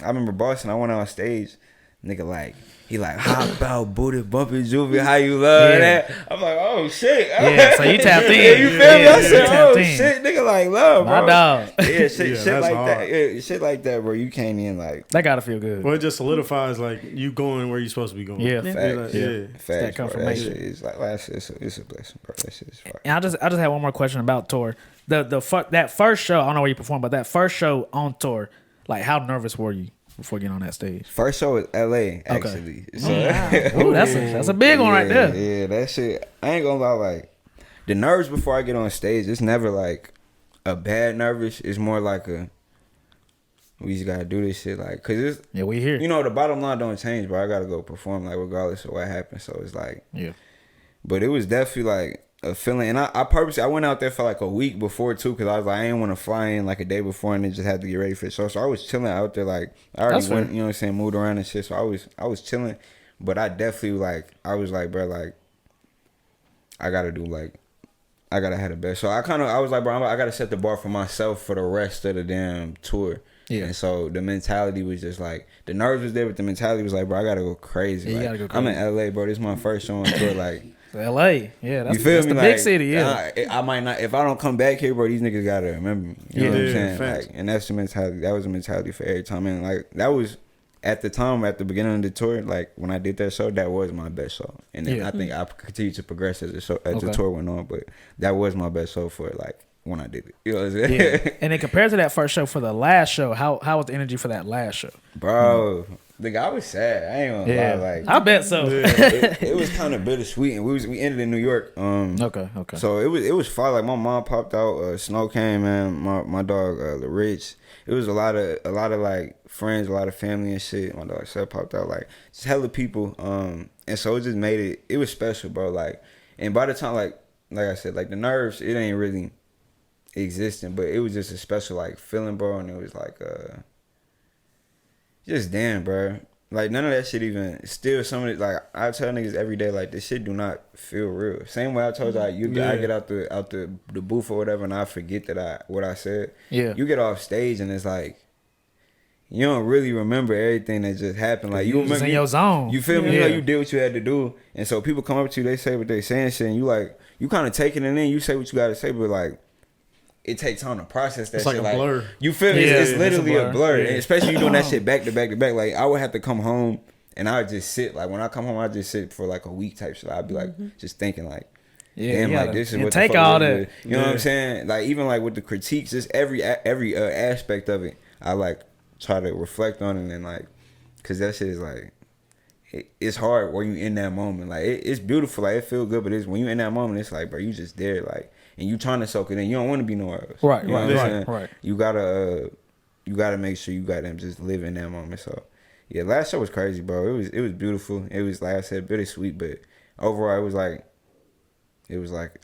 I remember Boston. I went on stage, nigga like. He like, hop out, booty, bumpy, juvie, how you love that? I'm like, oh shit. Yeah, so you tapped in. Yeah, you feel me? I said, oh in. shit, nigga like love, bro. My dog. Yeah, shit like hard. that. Yeah, shit like that, bro. You came in like. That gotta feel good. Well, it just solidifies like you going where you supposed to be going. Yeah. Facts. Yeah. Facts, that bro. That confirmation. shit is like, it's a blessing, bro. That shit is fire. And I just had one more question about tour. That first show, I don't know where you performed, but that first show on tour, like how nervous were you before getting on that stage? First show was LA, actually. So, Ooh, that's a big one right there. Yeah, that shit. I ain't gonna lie, like the nerves before I get on stage, it's never like a bad nervous. It's more like we just gotta do this shit, like, cause it's we here. You know, the bottom line don't change, bro. I gotta go perform, like, regardless of what happens. So it's like, but it was definitely like a feeling, and I purposely I went out there for like a week before too, cause I was like, I didn't want to fly in like a day before and then just had to get ready for the show. So I was chilling out there, like I already went, you know what I'm saying, moved around and shit. So I was chilling, but I definitely I was like, bro, like I gotta have the best. So I was like, bro, I gotta set the bar for myself for the rest of the damn tour. Yeah. And so the mentality was just like, the nerves was there, but the mentality was like, bro, I gotta go crazy. Yeah, like, you gotta go crazy. I'm in LA, bro. This is my first show on tour, like. LA, yeah, that's that's the big city, yeah. I might not, if I don't come back here, bro, these niggas gotta remember me. You know what I'm saying? Like, and that's the mentality. That was the mentality for every time. And like, that was at the time, at the beginning of the tour, like when I did that show, that was my best show. And then I think I continued to progress as the tour went on, but that was my best show for like when I did it. You know what I'm saying? Yeah. And then compared to that first show, for the last show, how was the energy for that last show? Bro, the guy was sad. I ain't gonna lie. Like, I bet so. It was kind of bittersweet, and we ended in New York. Okay. So it was fun. Like my mom popped out. Snow came, man. My dog, the Rich. It was a lot of like friends, a lot of family and shit. My dog Seth popped out. Like just hella people. And so it just made it was special, bro. Like, and by the time like I said, like the nerves, it ain't really existing, but it was just a special like feeling, bro. And it was like just damn, bro. Like none of that shit even still some of it. Like I tell niggas every day, like this shit do not feel real. Same way I told you, like I get out the booth or whatever, and I forget what I said. Yeah, you get off stage and it's like you don't really remember everything that just happened. Like you remember in your zone. You feel me? You know, you did what you had to do, and so people come up to you, they say what they saying, shit, and you like you kind of taking it in. You say what you got to say, but like it takes time to process that It's shit. like a blur. You feel me? Yeah, It's it's literally a a blur. blur. Yeah. And especially you doing that shit back to back to back. Like I would have to come home and I would just sit. Like when I come home, I just sit for like a week type shit. I'd be like just thinking like, damn, you like gotta- this is and what take the fuck all it that. is. You know what I'm saying? Like even like with the critiques, just every aspect of it, I like try to reflect on it and like, cause that shit is like, it's hard when you in that moment. Like it's beautiful, like it feel good, but it's when you in that moment, it's like, bro, you just there, like, and you trying to soak it in. You don't want to be nowhere else. Right, You know right, what I'm right, saying? right. You gotta make sure you got them just live in that moment. So yeah, last show was crazy, bro. It was beautiful. It was, like I said, bittersweet, but overall it was like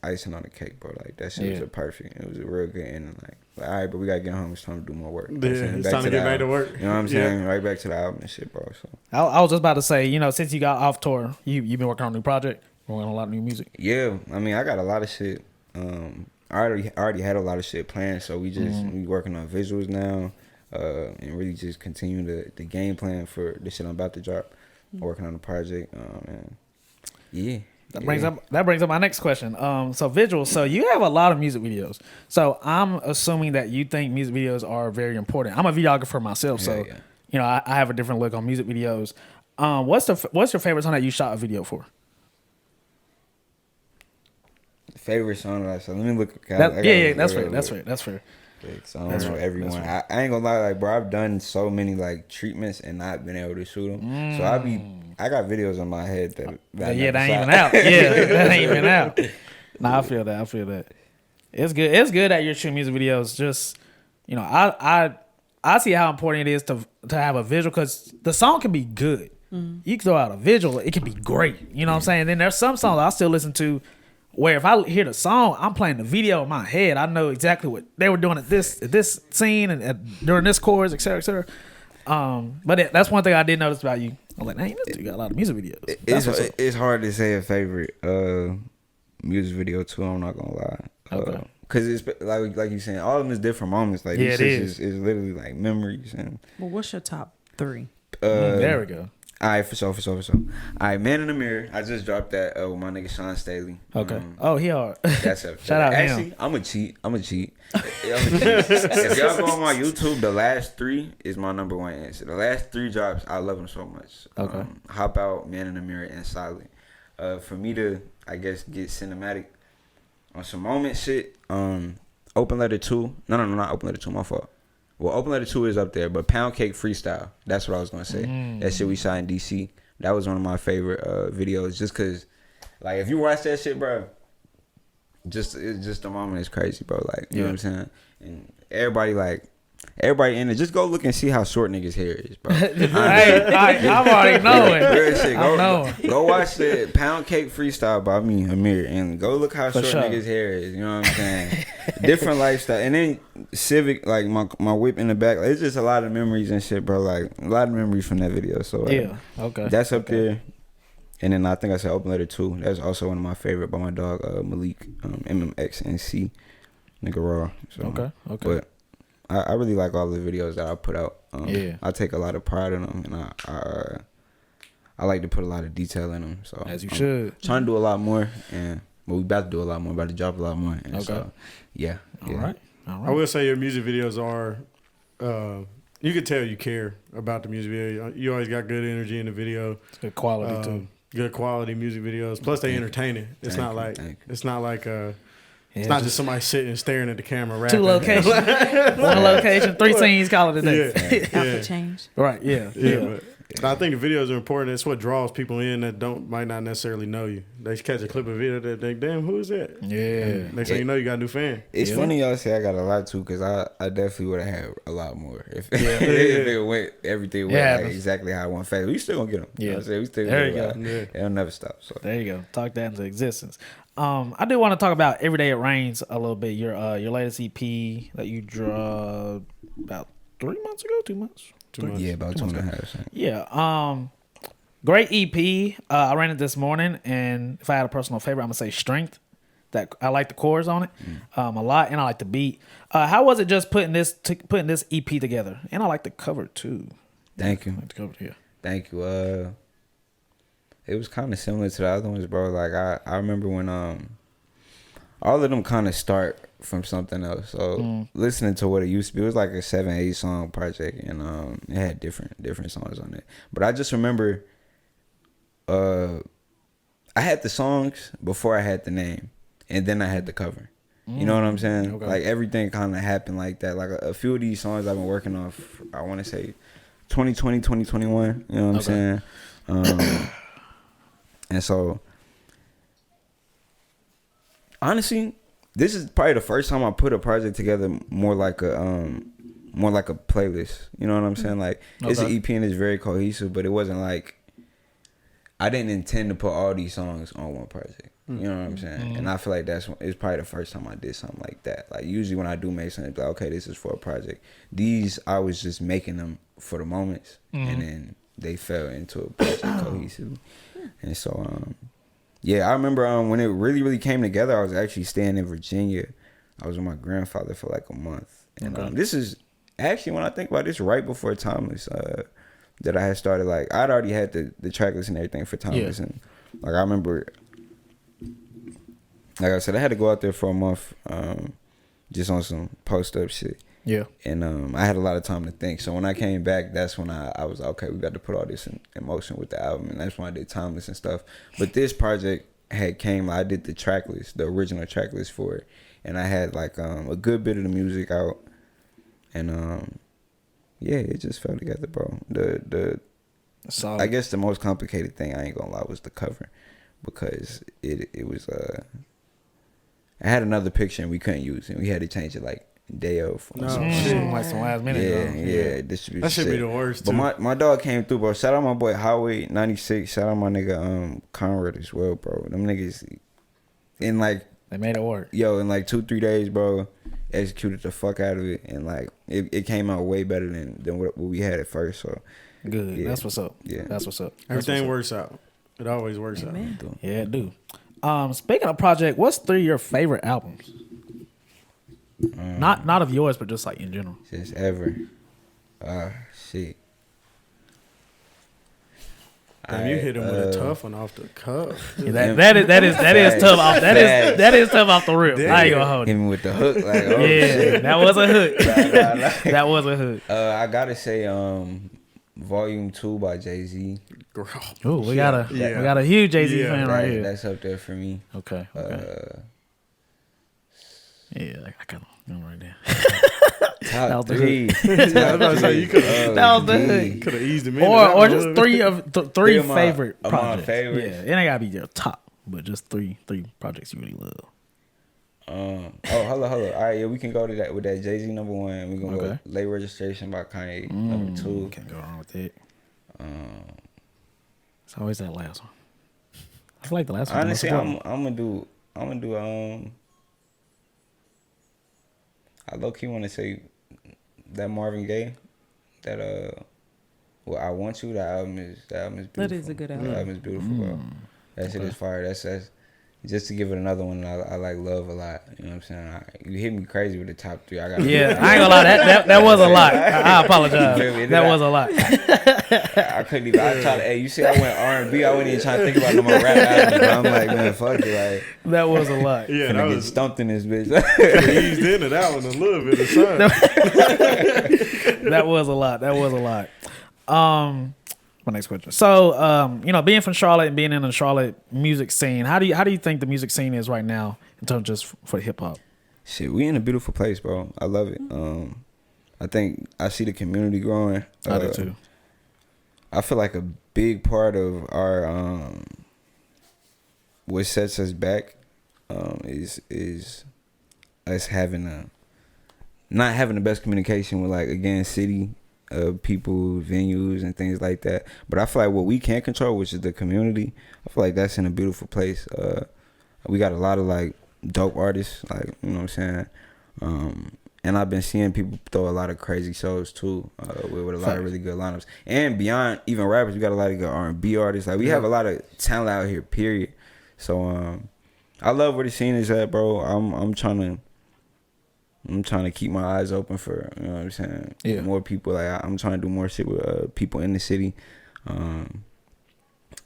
icing on the cake, bro. Like that shit was perfect. It was a real good ending. Like all right, but we gotta get home. It's time to do more work. Yeah, it's time to get back to work. You know what I'm saying? Right back to the album and shit, bro. So I was just about to say, since you got off tour, you've been working on a new project, working on a lot of new music. yeah, I mean, I got a lot of shit. I already had a lot of shit planned, so we just we working on visuals now, and really just continue the game plan for the shit I'm about to drop. Working on the project, and yeah. That brings up my next question. So visuals. So you have a lot of music videos. So I'm assuming that you think music videos are very important. I'm a videographer myself, so I have a different look on music videos. What's your favorite song that you shot a video for? Favorite song that I saw. Let me look. That's fair. Songs for everyone. I ain't gonna lie, like bro, I've done so many like treatments and not been able to shoot them. So I got videos in my head that ain't even out. Yeah, that ain't even out. Nah, I feel that. It's good. It's good that you're shooting music videos. Just I see how important it is to have a visual, because the song can be good. You can throw out a visual, it can be great. You know what I'm saying? Then there's some songs I still listen to where if I hear the song, I'm playing the video in my head. I know exactly what they were doing at this scene and during this chorus, et cetera, et cetera. But that's one thing I did notice about you. I'm like, dang, this dude got a lot of music videos. It's hard to say a favorite music video too. I'm not gonna lie. Okay. Cause it's like you saying, all of them is different moments. Like Yeah, these shits is literally like memories and. Well, what's your top 3? There we go. All right, for sure. All right, Man in the Mirror. I just dropped that with my nigga Sean Staley. Okay. He hard. That's a Shout out actually, him. I'm a cheat. If y'all go on my YouTube, the last 3 is my number 1 answer. The last 3 drops, I love them so much. Okay. Hop Out, Man in the Mirror, and Silent. For me to, I guess, get cinematic on some moment shit. Open Letter 2. No, not Open Letter 2. My fault. Well, Open Letter 2 is up there, but Pound Cake Freestyle. That's what I was gonna say. That shit we shot in DC. That was one of my favorite videos, just cause, like, if you watch that shit, bro, just the moment is crazy, bro. Like, you know what I'm saying? And everybody in it, just go look and see how short niggas' hair is, bro. I'm already knowing. Real shit. I know. Go watch the Pound Cake Freestyle by me, Ahmir, and go look how short sure. niggas' hair is. You know what I'm saying? Different lifestyle, and then Civic, like my whip in the back. Like, it's just a lot of memories and shit, bro. Like a lot of memories from that video. So okay, that's up there. And then I think I said Open Letter 2. That's also one of my favorite by my dog Malik, MMXNC, nigga raw. So, okay. But I really like all the videos that I put out. I take a lot of pride in them, and I like to put a lot of detail in them. So as you should. Trying to do a lot more, but we about to do a lot more. About to drop a lot more. And so, yeah. All right. I will say your music videos are. You could tell you care about the music video. You always got good energy in the video. It's good quality too. Good quality music videos. Plus they entertaining. It's not like it's not just somebody sitting staring at the camera rapping. 2 locations. 1 location, 3 scenes, call it a day. Outfit change. Right, yeah. But I think the videos are important. It's what draws people in that might not necessarily know you. They catch a clip of video that they, damn, who is that? Yeah. And next thing you know, you got a new fan. It's funny y'all say I got a lot too, because I definitely would have had a lot more if it went everything went like exactly how I want. Fast, we still gonna get them. You know what I'm saying? We still there you go. Yeah. It'll never stop. So there you go. Talk that into existence. I do want to talk about Every Day It Rains a little bit. Your latest EP that you dropped about 3 months ago, 2 months. 2 months. Yeah, about 2.5. Yeah. Great EP. I ran it this morning, and if I had a personal favorite, I'm gonna say Strength. That I like the chords on it a lot, and I like the beat. How was it just putting this EP together? And I like the cover too. Thank you. I like the cover here. Thank you. It was kind of similar to the other ones, bro. Like I remember when all of them kind of start from something else. So listening to what it used to be, it was like a 7-8 song project, and it had different songs on it. But I just remember, I had the songs before I had the name, and then I had the cover. You know what I'm saying? Okay. Like everything kind of happened like that. Like a few of these songs I've been working on, I want to say 2020, 2021. You know what I'm saying? And so, honestly, this is probably the first time I put a project together more like a playlist. You know what I'm saying? Like it's an EP and it's very cohesive, but it wasn't like I didn't intend to put all these songs on one project. You know what I'm saying? And I feel like it's probably the first time I did something like that. Like usually when I do make something, it's like, okay, this is for a project. These I was just making them for the moments, and then they fell into a project cohesively. And so, yeah, I remember when it really came together, I was actually staying in Virginia. I was with my grandfather for like a month. And this is actually, when I think about this, right before Timeless, that I had started. Like, I'd already had the track list and everything for Timeless. And like, I remember, like I said, I had to go out there for a month just on some post-up shit. Yeah. And I had a lot of time to think. So when I came back, that's when I was like, okay, we got to put all this in motion with the album. And that's when I did Timeless and stuff. But this project I did the track list, the original track list for it. And I had like a good bit of the music out. And yeah, it just fell together, bro. I guess the most complicated thing, I ain't gonna lie, was the cover. Because it was I had another picture and we couldn't use it. We had to change it like day of. No, like some last minute. Yeah. Distribution. That should be the worst. Too. But my dog came through, bro. Shout out my boy Highway 96. Shout out my nigga Conrad as well, bro. Them niggas in like they made it work. Yo, in like 2-3 days, bro, executed the fuck out of it, and like it came out way better than what we had at first. So good. Yeah. That's what's up. Yeah, that's what's up. Everything works out. It always works out. Yeah, it do. Speaking of project, what's 3 of your favorite albums? Not of yours, but just like in general. Just ever. Shit. Damn, you hit him with a tough one off the cuff. Yeah, that is tough off. That is tough off the rip. Damn. I ain't gonna hold Hit it. me with the hook, like That was a hook. That was a hook. I gotta say, Volume 2 by Jay-Z. Oh, we got a huge Jay-Z fan right here. That's up there for me. Okay. Yeah, I got him right there. Top the 3. I was about to say, you could That was the hook. have eased him in. Or just three of my- favorite of my projects. favorites. Yeah, it ain't gotta be your top, but just three projects you really love. Hold on. All right, yeah, we can go to that with that Jay-Z number 1. We can go Okay. Late Registration by Kanye number 2. Can't go wrong with it. It's always that last one. I feel like the last one. Honestly, I'm gonna do I low key want to say that Marvin Gaye, that I Want You. That album is beautiful. That is a good album. That album is beautiful, bro. That shit is fire. That's just to give it another one. I like Love a lot. You know what I'm saying? You hit me crazy with the top 3. I ain't gonna lie. That was a lot. I apologize. That was a lot. I couldn't even. I tried to. Hey, you see, I went R&B. I wasn't even trying to think about no more rap albums. But I'm like, man, fuck it. Like, that was a lot. Yeah, finna that get was stumped in this bitch. eased into that one a little bit. Son. That was a lot. My next question. So, being from Charlotte and being in the Charlotte music scene, how do you think the music scene is right now in terms of just for hip hop? Shit, we in a beautiful place, bro. I love it. I think I see the community growing. I do too. I feel like a big part of our what sets us back is us not having the best communication with, like, again, city people, venues, and things like that. But I feel like what we can control, which is the community, I feel like that's in a beautiful place. We got a lot of like dope artists, like, you know what I'm saying. And I've been seeing people throw a lot of crazy shows too, with a lot of really good lineups. And beyond even rappers, we got a lot of good R&B artists. Like, we have a lot of talent out here, period. So I love where the scene is at, bro. I'm trying to keep my eyes open for, you know what I'm saying, more people. Like, I'm trying to do more shit with people in the city.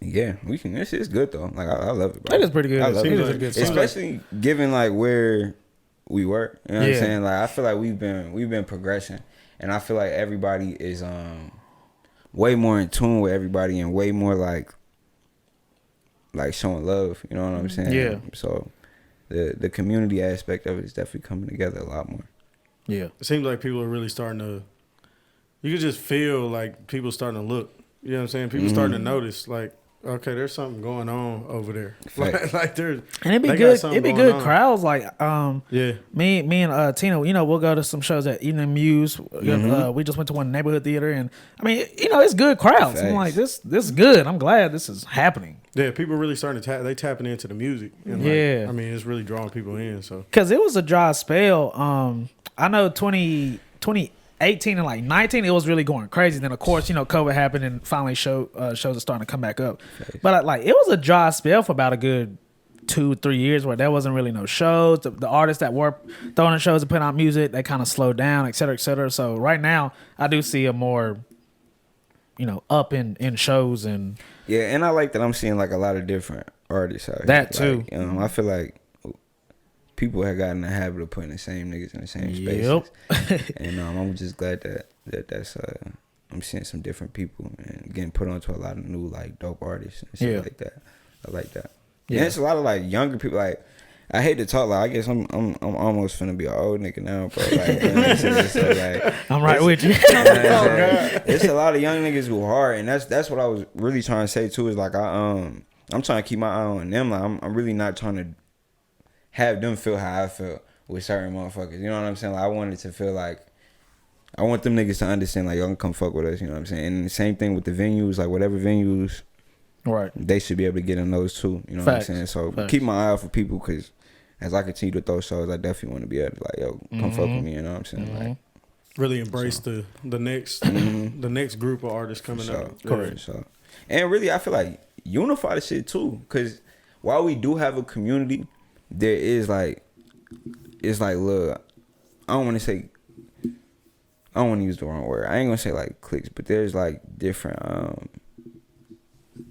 Yeah, we can. This is good though. Like I love it, bro. It is pretty good. I love It it, is a good song. especially given like where we were. You know what Yeah. I'm saying? Like I feel like we've been progressing, and I feel like everybody is way more in tune with everybody and way more like showing love. You know what I'm saying? Yeah. So the community aspect of it is definitely coming together a lot more. Yeah. It seems like people are really starting to. You can just feel like people starting to look. You know what I'm saying? People starting to notice, like, okay, there's something going on over there. Like there's, And it'd be they got good. something It'd be going good on. crowds. Like Yeah. me and Tina, you know, we'll go to some shows at Evening Muse. We just went to one neighborhood theater, and I mean, you know, it's good crowds. I'm like, this is good. I'm glad this is happening. Yeah, people really starting to they tapping into the music. And Yeah. like, I mean, it's really drawing people in. So Because it was a dry spell. I know 2018 and like 19, it was really going crazy. Then of course, you know, COVID happened and finally shows are starting to come back up. But like, it was a dry spell for about a good 2-3 years where there wasn't really no shows. The artists that were throwing shows and putting out music, they kind of slowed down, et cetera, et cetera. So right now, I do see a more, you know, up in shows and Yeah, and I like that I'm seeing like a lot of different artists out here. That too. Like, I feel like people have gotten the habit of putting the same niggas in the same spaces. And I'm just glad that's I'm seeing some different people and getting put onto a lot of new like dope artists and shit like that. I like that. Yeah, and it's a lot of like younger people. Like I hate to talk. Like I guess I'm almost finna be an old nigga now, bro. Like, so, like I'm right with you. It's a lot of young niggas who hard, and that's what I was really trying to say too. Is like I'm trying to keep my eye on them. Like I'm really not trying to have them feel how I feel with certain motherfuckers. You know what I'm saying? Like I wanted to feel like I want them niggas to understand like y'all can come fuck with us. You know what I'm saying? And the same thing with the venues. Like whatever venues. Right. They should be able to get in those too. You know Facts. what I'm saying? So Facts. keep my eye out for people because as I continue to throw shows, I definitely want to be able to like, yo, come fuck with me. You know what I'm saying? Like, really embrace the next the next group of artists coming up. Correct. So, and really, I feel like unify the shit too. Because while we do have a community, there is like, it's like, look, I don't want to say, I don't want to use the wrong word. I ain't gonna say like cliques, but there's like different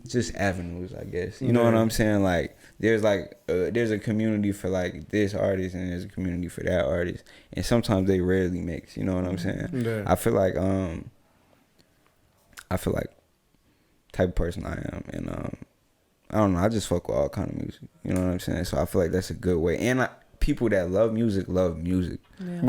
just avenues, I guess. You know what I'm saying? Like there's like there's a community for like this artist and there's a community for that artist, and sometimes they rarely mix. You know what I'm saying? Yeah. I feel like type of person I am, and I don't know. I just fuck with all kind of music. You know what I'm saying? So I feel like that's a good way. And people that love music love music. Yeah.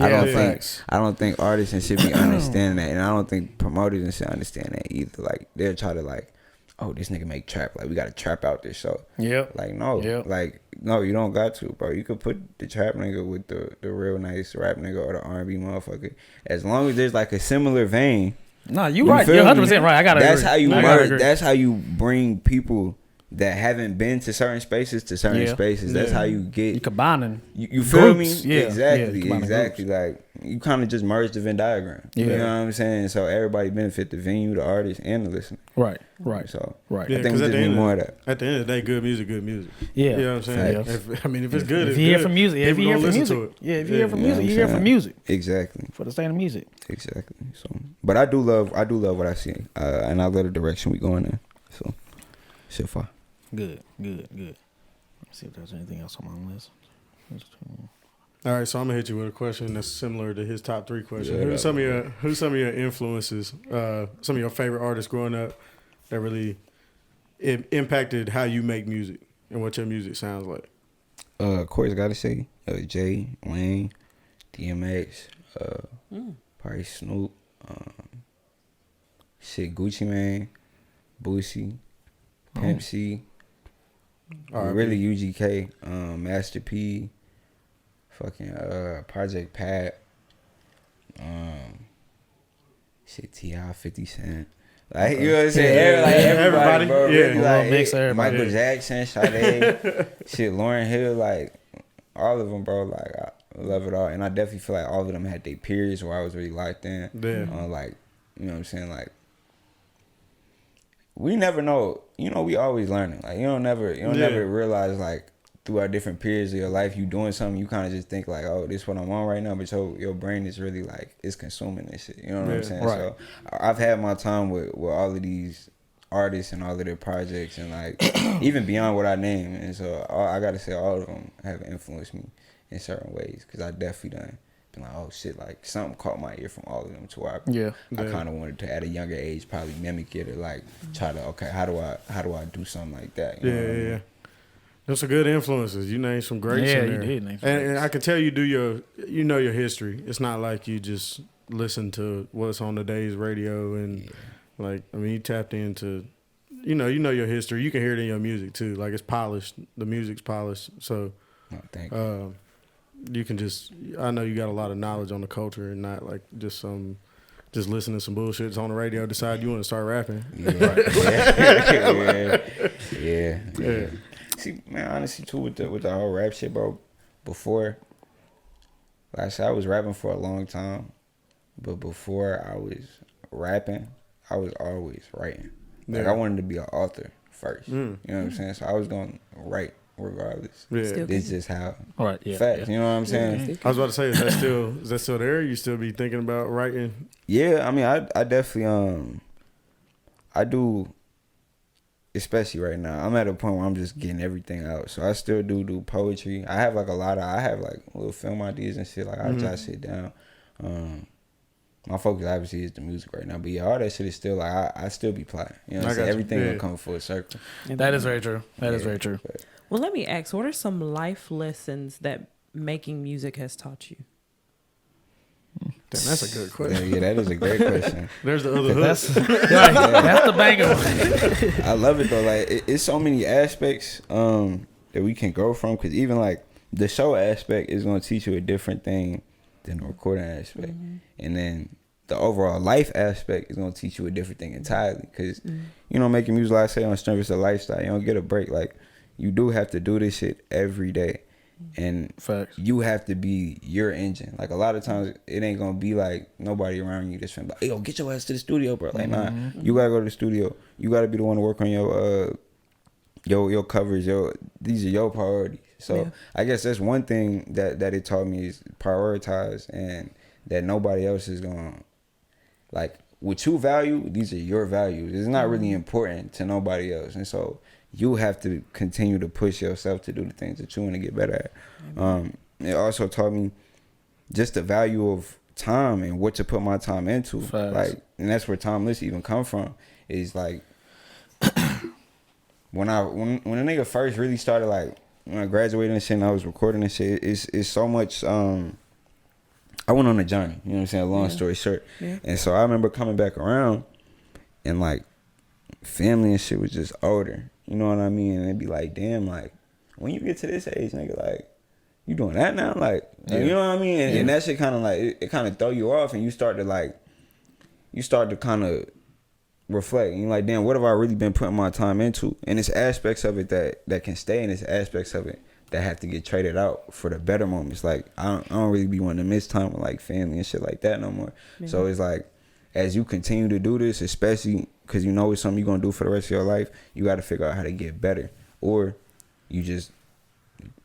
I don't think artists and shit be understanding that, and I don't think promoters and shit understand that either. Like they'll try to like, oh, this nigga make trap. Like we got to trap out this show. Yep. Like no, Yep. like no, you don't got to, bro. You could put the trap nigga with the real nice rap nigga or the R&B motherfucker. As long as there's like a similar vein. No, you right. You're 100% right. I gotta. That's agree. how you I gotta merge. agree. That's how you bring people that haven't been to certain spaces to certain spaces. That's how you get. You combining. You feel groups. me? Yeah. Exactly. Yeah, Exactly. Like you kind of just merge the Venn diagram. Yeah. You know what I'm saying? So everybody benefit: the venue, the artist, and the listener. Right. Right. So Right. Yeah, I think we 'cause just need more of that. At the end of the day, good music, good music. Yeah. You know what I'm saying? Facts. If it's good, If it's you hear good. from music, if People you hear gonna from listen music, to it. yeah. If you hear from You know music, what you I'm hear from saying? music Exactly. for the state of music. Exactly. So, but I do love what I see, and I love the direction we going in. So, shit far. Good. Let's see if there's anything else on my list. All right, so I'm gonna hit you with a question that's similar to his top 3 question. Yeah, Who's some of your influences? Some of your favorite artists growing up that really impacted how you make music and what your music sounds like. Of course, gotta say Jay, Wayne, DMX, probably Snoop, Gucci Mane, Boosie, Pimp C, really UGK, Master P, fucking Project Pat, T.I., 50 Cent. Like, you know what I'm saying? Everybody, bro. Yeah. Really, like, Mix everybody. Michael Jackson, Sade, Lauryn Hill, like, all of them, bro. Like, I love it all. And I definitely feel like all of them had their periods where I was really locked in. Yeah. Like, you know what I'm saying? Like, we never know. You know, we always learning. Like, you don't never realize, like, throughout different periods of your life, you doing something, you kind of just think like, oh, this is what I'm on right now, but your brain is really like, it's consuming this shit. You know what I'm saying? Right. So I've had my time with all of these artists and all of their projects and like even beyond what I name. And so I gotta say all of them have influenced me in certain ways because I definitely done been like, oh shit, like something caught my ear from all of them to where I kind of wanted to at a younger age probably mimic it or like try to how do I do something like that? You know what I mean? There's some good influences. You named some greats in there. You did. And I can tell you know your history. It's not like you just listen to what's on today's radio and like, I mean, you tapped into, you know your history. You can hear it in your music too. Like it's polished. The music's polished. So, thank you. You can I know you got a lot of knowledge on the culture and not like just listening to some bullshit that's on the radio, decide you want to start rapping. Yeah. See, man, honestly too with the whole rap shit, bro, before, like I said, I was rapping for a long time, but before I was rapping, I was always writing. Like I wanted to be an author first. You know what I'm saying? So I was going to write regardless. This just how facts. You know what I'm saying? I was about to say, is that still there? You still be thinking about writing? Yeah, I mean, I definitely I do. Especially right now, I'm at a point where I'm just getting everything out. So I still do poetry. I have like little film ideas and shit. Like I try to sit down. My focus obviously is the music right now. But yeah, all that shit is still like I still be plotting. You know what I'm saying? Everything will come full circle. That is very true. That is very true. Well, let me ask, what are some life lessons that making music has taught you? Damn, that's a good question. Yeah, that is a great question. There's the other hook. That's the banger one. I love it though. Like it's so many aspects that we can go from. Because even like the show aspect is going to teach you a different thing than the recording aspect, and then the overall life aspect is going to teach you a different thing entirely. Because you know, making music, like I say, on strength is a lifestyle. You don't get a break. Like you do have to do this shit every day. And you have to be your engine. Like a lot of times it ain't gonna be like nobody around you just like, hey, yo, get your ass to the studio, bro. Like nah, you gotta go to the studio. You gotta be the one to work on your covers. These are your priorities. So I guess that's one thing that it taught me is prioritize, and that nobody else is gonna like what you value. These are your values. It's not really important to nobody else, and so you have to continue to push yourself to do the things that you want to get better at. It also taught me just the value of time and what to put my time into. Like, and that's where timeless even come from. Is like when a nigga first really started, like when I graduated and shit and I was recording and shit, it's so much. I went on a journey. You know what I'm saying? Long story short. And so I remember coming back around and like family and shit was just older. You know what I mean? And it'd be like, damn, like, when you get to this age, nigga, like, you doing that now? Like, you know what I mean? And that shit kind of like, it kind of throw you off, and you start to kind of reflect. And you're like, damn, what have I really been putting my time into? And it's aspects of it that can stay, and it's aspects of it that have to get traded out for the better moments. Like, I don't really be wanting to miss time with, like, family and shit like that no more. So it's like, as you continue to do this, especially because you know it's something you're going to do for the rest of your life, you got to figure out how to get better. Or you just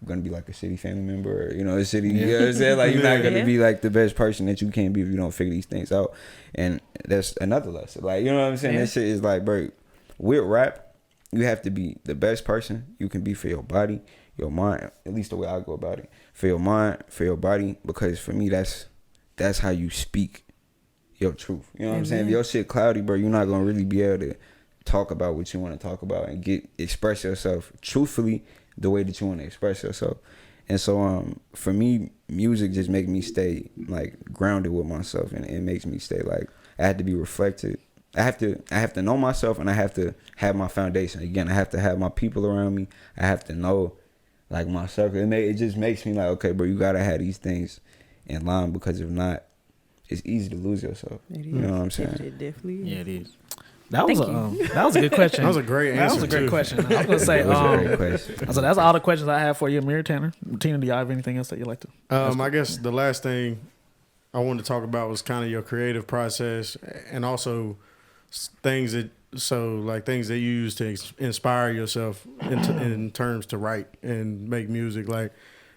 going to be like a shitty family member, or, you know, a shitty, you know what I'm saying? Like, you're not going to be like the best person that you can be if you don't figure these things out. And that's another lesson. Like, you know what I'm saying? That shit is like, bro, with rap, you have to be the best person you can be for your body, your mind, at least the way I go about it. For your mind, for your body, because for me, that's how you speak your truth. You know what I'm saying? If your shit cloudy, bro, you're not gonna really be able to talk about what you want to talk about and express yourself truthfully the way that you want to express yourself. And so for me, music just makes me stay like grounded with myself, and it makes me stay like I have to be reflected. I have to know myself, and I have to have my foundation. Again, I have to have my people around me. I have to know like my circle. It just makes me like, okay, bro, you gotta have these things in line, because if not, it's easy to lose yourself. You know what I'm saying? It definitely is. Yeah, it is. That was a good question. That was a great answer. That was a great question. I was gonna say, That was a great question. so that's all the questions I have for you, Amir, Tanner. Tina, do y'all have anything else that you'd like to? I guess the last thing I wanted to talk about was kind of your creative process, and also things that you use to inspire yourself in terms to write and make music. Like,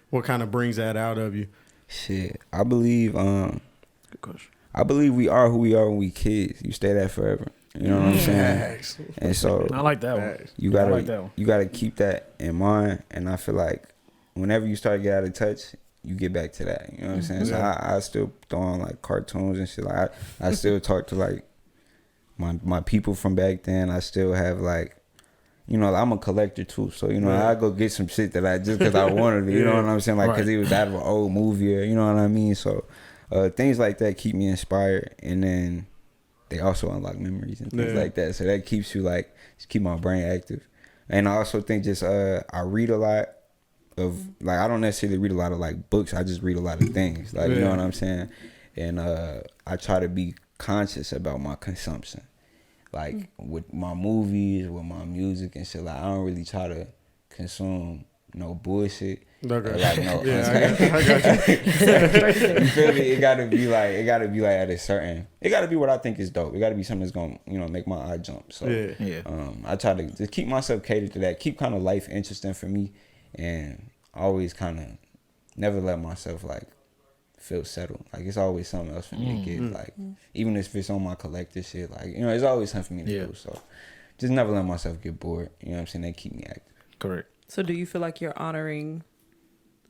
what kind of brings that out of you? Shit, I believe. Good question. I believe we are who we are when we kids. You stay that forever. You know what I'm saying? Facts. And so I like that one. you I like that one. gotta keep that in mind. And I feel like whenever you start to get out of touch, you get back to that. You know what I'm saying? So I still throw on like cartoons and shit. Like I still talk to like my people from back then. I still have like, you know, I'm a collector too. So, you know, I go get some shit that I just because I wanted it. You know what I'm saying? Like, because it was out of an old movie or, you know what I mean? So, things like that keep me inspired. And then they also unlock memories and things like that. So that keeps you like, just keep my brain active. And I also think just, I read a lot of, like, I don't necessarily read a lot of like books. I just read a lot of things. Like, you know what I'm saying? And I try to be conscious about my consumption. Like with my movies, with my music and shit, like I don't really try to consume no bullshit. Okay. Like no, I got you. You feel me? It gotta be like at a certain. It gotta be what I think is dope. It gotta be something that's gonna, you know, make my eye jump. So I try to just keep myself catered to that. Keep kind of life interesting for me, and always kind of never let myself like feel settled. Like it's always something else for me to get. Like even if it's on my collector shit, like, you know, it's always something for me to do. So just never let myself get bored. You know what I'm saying? They keep me active. Correct. So do you feel like you're honoring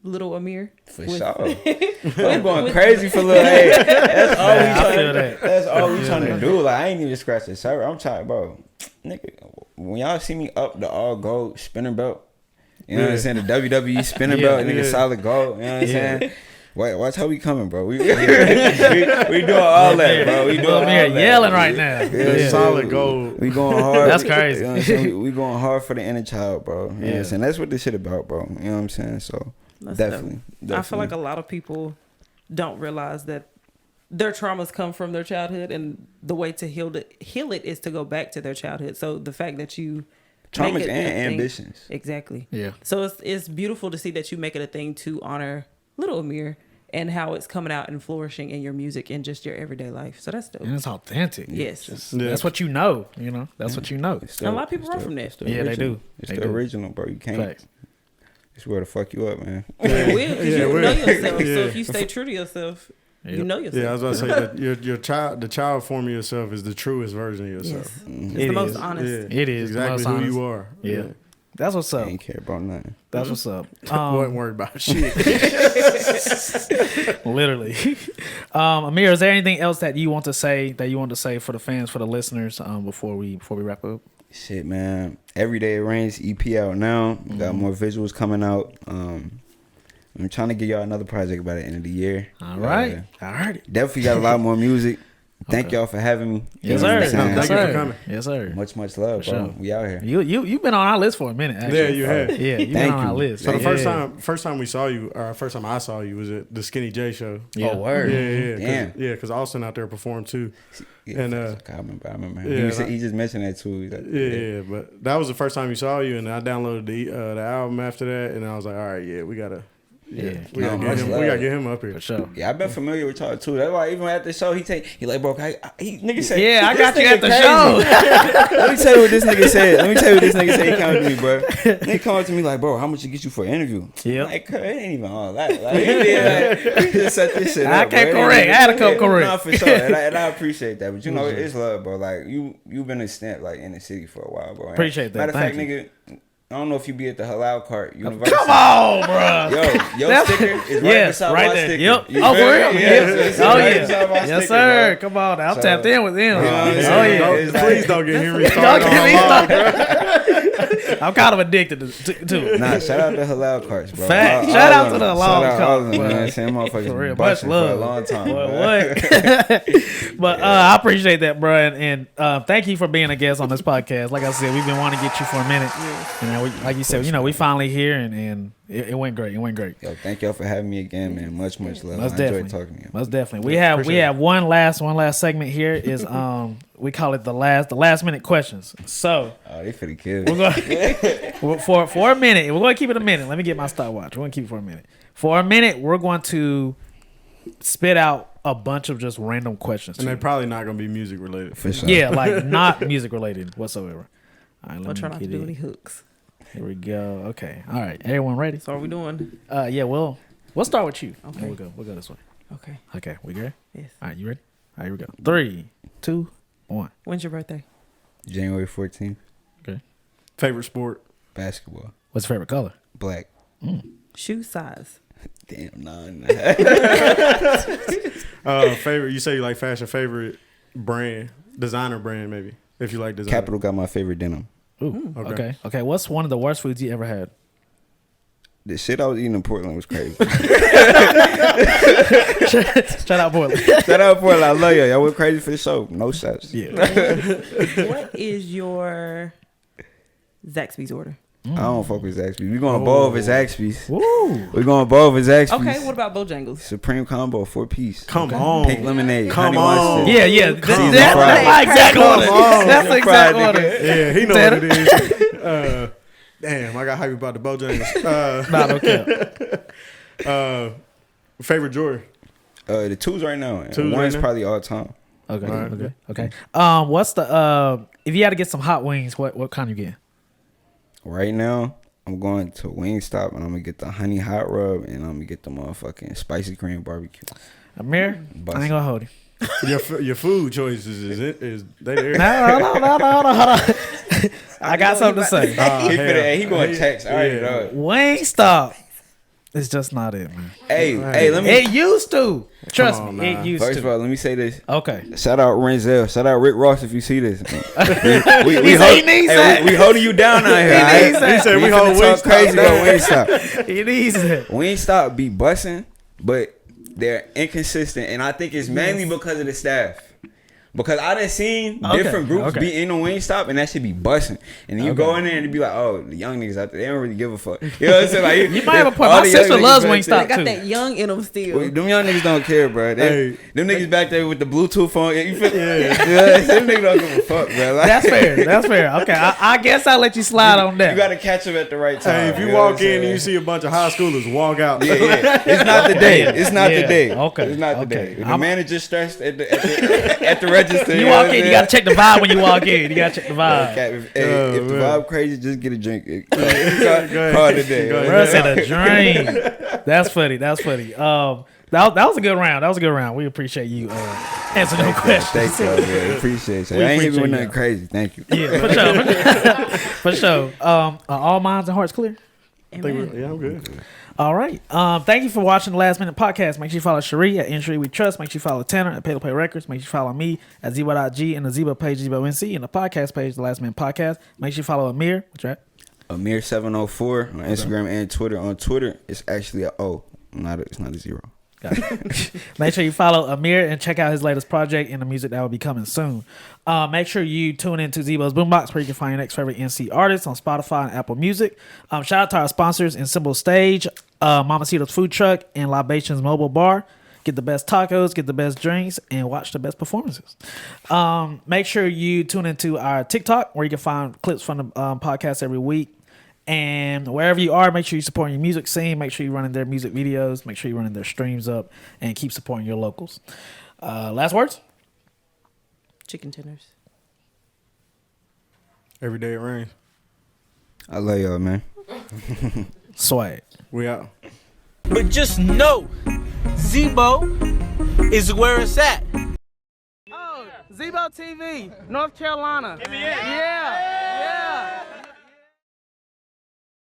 little Ahmir? For sure. I'm going crazy for Lil A. That's all we trying to. That's all we trying to do. Like I ain't even scratch the surface. I'm trying, bro. Nigga, when y'all see me up the all gold spinner belt, you know what I'm saying? The WWE spinner belt, nigga, solid gold. You know what I'm saying? Watch how we coming, bro. We doing all that, bro. We doing all that. Yelling right now. Solid gold. We going hard. That's crazy. You know what I'm saying? We going hard for the inner child, bro. You know what I'm saying? That's what this shit about, bro. You know what I'm saying? So definitely. I feel like a lot of people don't realize that their traumas come from their childhood, and the way to heal it is to go back to their childhood. So the fact that you traumas and ambitions. Exactly. Yeah. So it's beautiful to see that you make it a thing to honor little Ahmir and how it's coming out and flourishing in your music and just your everyday life. So that's dope. And it's authentic. Yes. That's what you know. You know, that's what you know. And a lot of people run from that. Yeah, they do. It's the original, bro. You can't. Facts. It's where to fuck you up, man. It will, because you know yourself. So if you stay true to yourself, you know yourself. Yeah, I was about to say that your child, the child form of yourself is the truest version of yourself. Yes. It's the most honest. Yeah. It is exactly the most who honest. you are. Yeah. That's what's up. I ain't care about nothing. That's what's up. Wasn't worried about shit. Literally. Ahmir, is there anything else that you want to say for the fans, for the listeners, before we wrap up? Shit, man. Everyday It Rains EP out now. Got more visuals coming out. I'm trying to get y'all another project by the end of the year. All right. I heard it. Definitely got a lot more music. Thank y'all for having me. Yes, You know what sir. I'm saying? Thank you for coming. Yes, sir. Much love, For bro. sure. We out here. You've been on our list for a minute, actually. Yeah, you have. Yeah, you've been Thank on our you. list. So the Yeah. first time we saw you, or first time I saw you, was at the Skinny J show. Yeah. Oh, word. Yeah. Damn. Because Austin out there performed too. Yeah, And, I remember. yeah, He just mentioned that too. He's like, Yeah, but that was the first time we saw you, and I downloaded the album after that, and I was like, all right, we gotta get him up here. For sure. Yeah, I've been familiar with y'all too. That's why even at the show, he like, bro, nigga said, Yeah, I got this you at the nigga show. Let me tell you what this nigga said. He came up to me, bro. He come up to me like, bro, how much it get you for an interview? Yep. Like, it ain't even all that. Like, we just set this shit up. I can't bro. correct. I had to come correct. Nah, for sure. And I appreciate that. But you know, it's love, bro. Like, you've been a stamp like in the city for a while, bro. Appreciate that. Matter of fact, Thank nigga, I don't know if you be at the halal cart university. Come on, bro. Your sticker is right beside my there. sticker. Yep. You Oh, for feel real? me? Yes. It's right beside my Yes, sticker, sir. bro. Come on. I'm So, tapped in with him. You know what I'm Oh, saying? yeah. It's like- Please don't get Henry Don't started get me on started. I'm kind of addicted to it. Nah, shout out to halal carts, bro. Fact. All Shout out of to the them. halal Shout out all carts, of them, you know bro. what I'm saying? For real, Motherfuckers much busting for a love. long time, Boy, bro. what? But I appreciate that, bro, and thank you for being a guest on this podcast. Like I said, we've been wanting to get you for a minute. You know, like you said, we finally here, and it went great. It went great. Yo, thank y'all for having me again, man. Much love. Most I enjoyed definitely. talking to you. Most definitely. We have one last segment here is we call it the last minute questions. So Oh, they finna kill we're me. going for a minute. We're going to keep it a minute. Let me get my stopwatch. We're going to keep it for a minute. For a minute, we're going to spit out a bunch of just random questions. And they're probably not gonna be music related. For sure. Yeah, like not music related whatsoever. All right, I'll let try me not to get do it. any hooks. Here we go. Okay. All right. Everyone ready? So are we doing? Yeah, we'll start with you. Okay. Here we'll go this way. Okay. Okay, we good? Yes. All right, you ready? All right, here we go. 3, 2, 1. When's your birthday? January 14th. Favorite sport? Basketball. What's your favorite color? Black. Shoe size. Damn, none. Favorite? You say you like fashion. Favorite brand, designer brand, maybe. If you like design. Capital got my favorite denim. Ooh, Okay. okay. What's one of the worst foods you ever had? The shit I was eating in Portland was crazy. Shout out Portland. Shout out Portland. I love y'all. Y'all went crazy for the show. No shots. Yeah. What is your Zaxby's order? I don't fuck with Zaxby's. We going both with Zaxby's. Woo. We going both with Zaxby's. Okay, what about Bojangles? Supreme combo, 4-piece. Come on. Pink lemonade. Come honey on. mustard. Yeah. Come That's on. my exact order. on. That's the exact order. Yeah, he know what it is. Damn, I got hype about the Bojangles. Nah, okay. Favorite Jordan? The twos right now. Twos One's right now? probably all time. Okay. Right. Okay. What's the if you had to get some hot wings, what kind you get? Right now, I'm going to Wingstop and I'm gonna get the honey hot rub and I'm gonna get the motherfucking spicy cream barbecue. Amir, I ain't gonna hold you. Your food choices is they there? No. Hold on. I got something to say. He going to text. I already know. Wingstop. It's just not it, man. Hey, let me. It used to. Trust on, me, nah. it used First of to. all, let me say this. Okay. Shout out Renzel. Shout out Rick Ross if you see this. He said he needs that. We holding you down out here. He needs alright? that. He said we finna hold talk Wingstop crazy down. about Wingstop. It needs it. Wingstop be busting, but they're inconsistent, and I think it's mainly because of the staff. Because I done seen different groups be in the Wingstop, and that should be busting. And then you go in there and it be like, oh, the young niggas out there, they don't really give a fuck. You know what I'm saying? Like, You might have a point. all My the young sister niggas loves back Wingstop there- They got too. that young in them still. Well, them young niggas don't care, bro. Them niggas back there with the Bluetooth phone. You feel? Yeah. Them niggas don't give a fuck, bro. Like, That's fair. Okay, I guess I'll let you slide on that. you got to catch them at the right time. Hey, if you know what walk I'm in and saying? you see a bunch of high schoolers walk out. Yeah. It's not the day. It's not the day. Okay. It's not the Okay. day. If the manager stressed at the register. You know walk what in, I'm you gotta saying? check the vibe when you walk in. You gotta check the vibe. If the man. vibe crazy, just get a drink. Call ahead. it a day. Go ahead. Bro said a dream. That's funny. That was a good round. We appreciate you answering those questions. Thank you, man. Appreciate you. I ain't even with nothing crazy. Thank you. Yeah, for sure. Are all minds and hearts clear? I think I'm good. All right. Thank you for watching the Last Minute Podcast. Make sure you follow Cherie at Entry We Trust. Make sure you follow Tanner at Pay to Play Records. Make sure you follow me at Zebo.G and the Zebo page, Zebo NC, and the podcast page, The Last Minute Podcast. Make sure you follow Ahmir. What's that? Ahmir704 on Instagram and Twitter. On Twitter, it's actually a O. It's not a zero. Got it. Make sure you follow Ahmir and check out his latest project and the music that will be coming soon. Make sure you tune into Zebo's Boombox where you can find your next favorite NC artist on Spotify and Apple Music. Shout out to our sponsors, ENSEMBLE Stage, MAMACITAS Food Truck, and LIBATIONS Mobile Bar. Get the best tacos, get the best drinks, and watch the best performances. Make sure you tune into our TikTok where you can find clips from the podcast every week. And wherever you are, make sure you support your music scene. Make sure you're running their music videos. Make sure you're running their streams up. And keep supporting your locals. Last words? Chicken tenders. Every day it rains. I love y'all, man. Swag. We out. But just know, Zebo is where it's at. Oh, Zebo TV, North Carolina. Yeah.